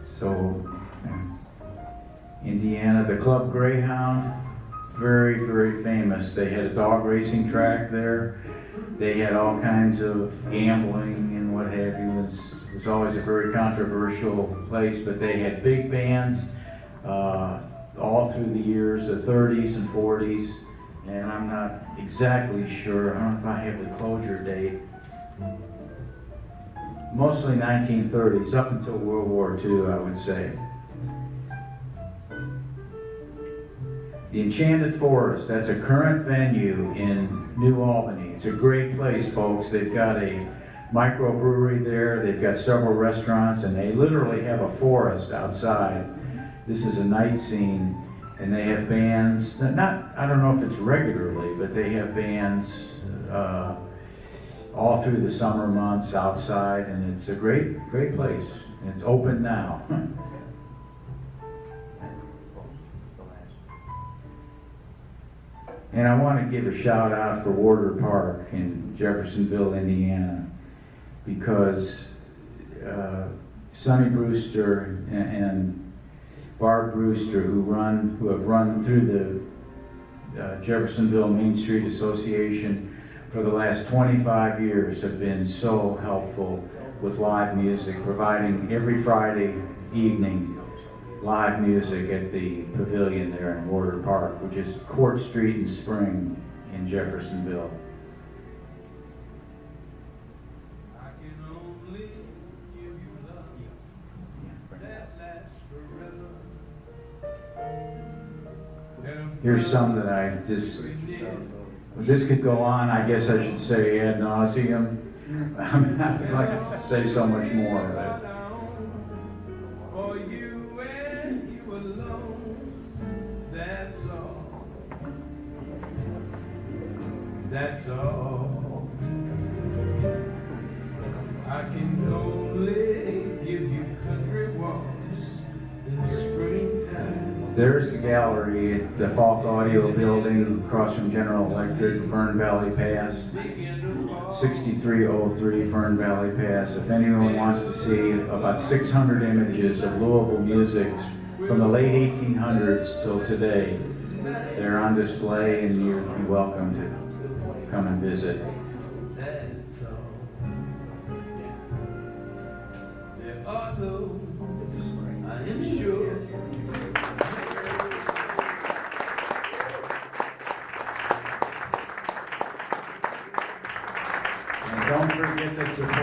so Indiana, the Club Greyhound, very, very famous. They had a dog racing track there. They had all kinds of gambling and what have you. It was always a very controversial place, but they had big bands all through the years, the 30s and 40s, and I'm not exactly sure. I don't know if I have the closure date. Mostly 1930s, up until World War II, I would say. The Enchanted Forest, that's a current venue in New Albany. It's a great place, folks. They've got a microbrewery there, they've got several restaurants, and they literally have a forest outside. This is a night scene, and they have bands, I don't know if it's regularly, but they have bands all through the summer months outside, and it's a great, great place. And it's open now. And I want to give a shout out for Warder Park in Jeffersonville, Indiana, because Sonny Brewster and Barb Brewster, who have run through the Jeffersonville Main Street Association for the last 25 years, have been so helpful with live music, providing every Friday evening live music at the pavilion there in Warder Park, which is Court Street and Spring in Jeffersonville. I can only give you love that lasts forever. Here's some that I just, this could go on, I guess I should say ad nauseum. I mean, I'd like to say so much more, but For you and you alone, that's all. That's all. I can only give you country walks in springtime. there's the gallery at the Falk Audio Building across from General Electric, Fern Valley Pass, 6303 Fern Valley Pass. If anyone wants to see about 600 images of Louisville music from the late 1800s till today, they're on display, and you're welcome to come and visit. That's all. There are those, I am sure. And don't forget to support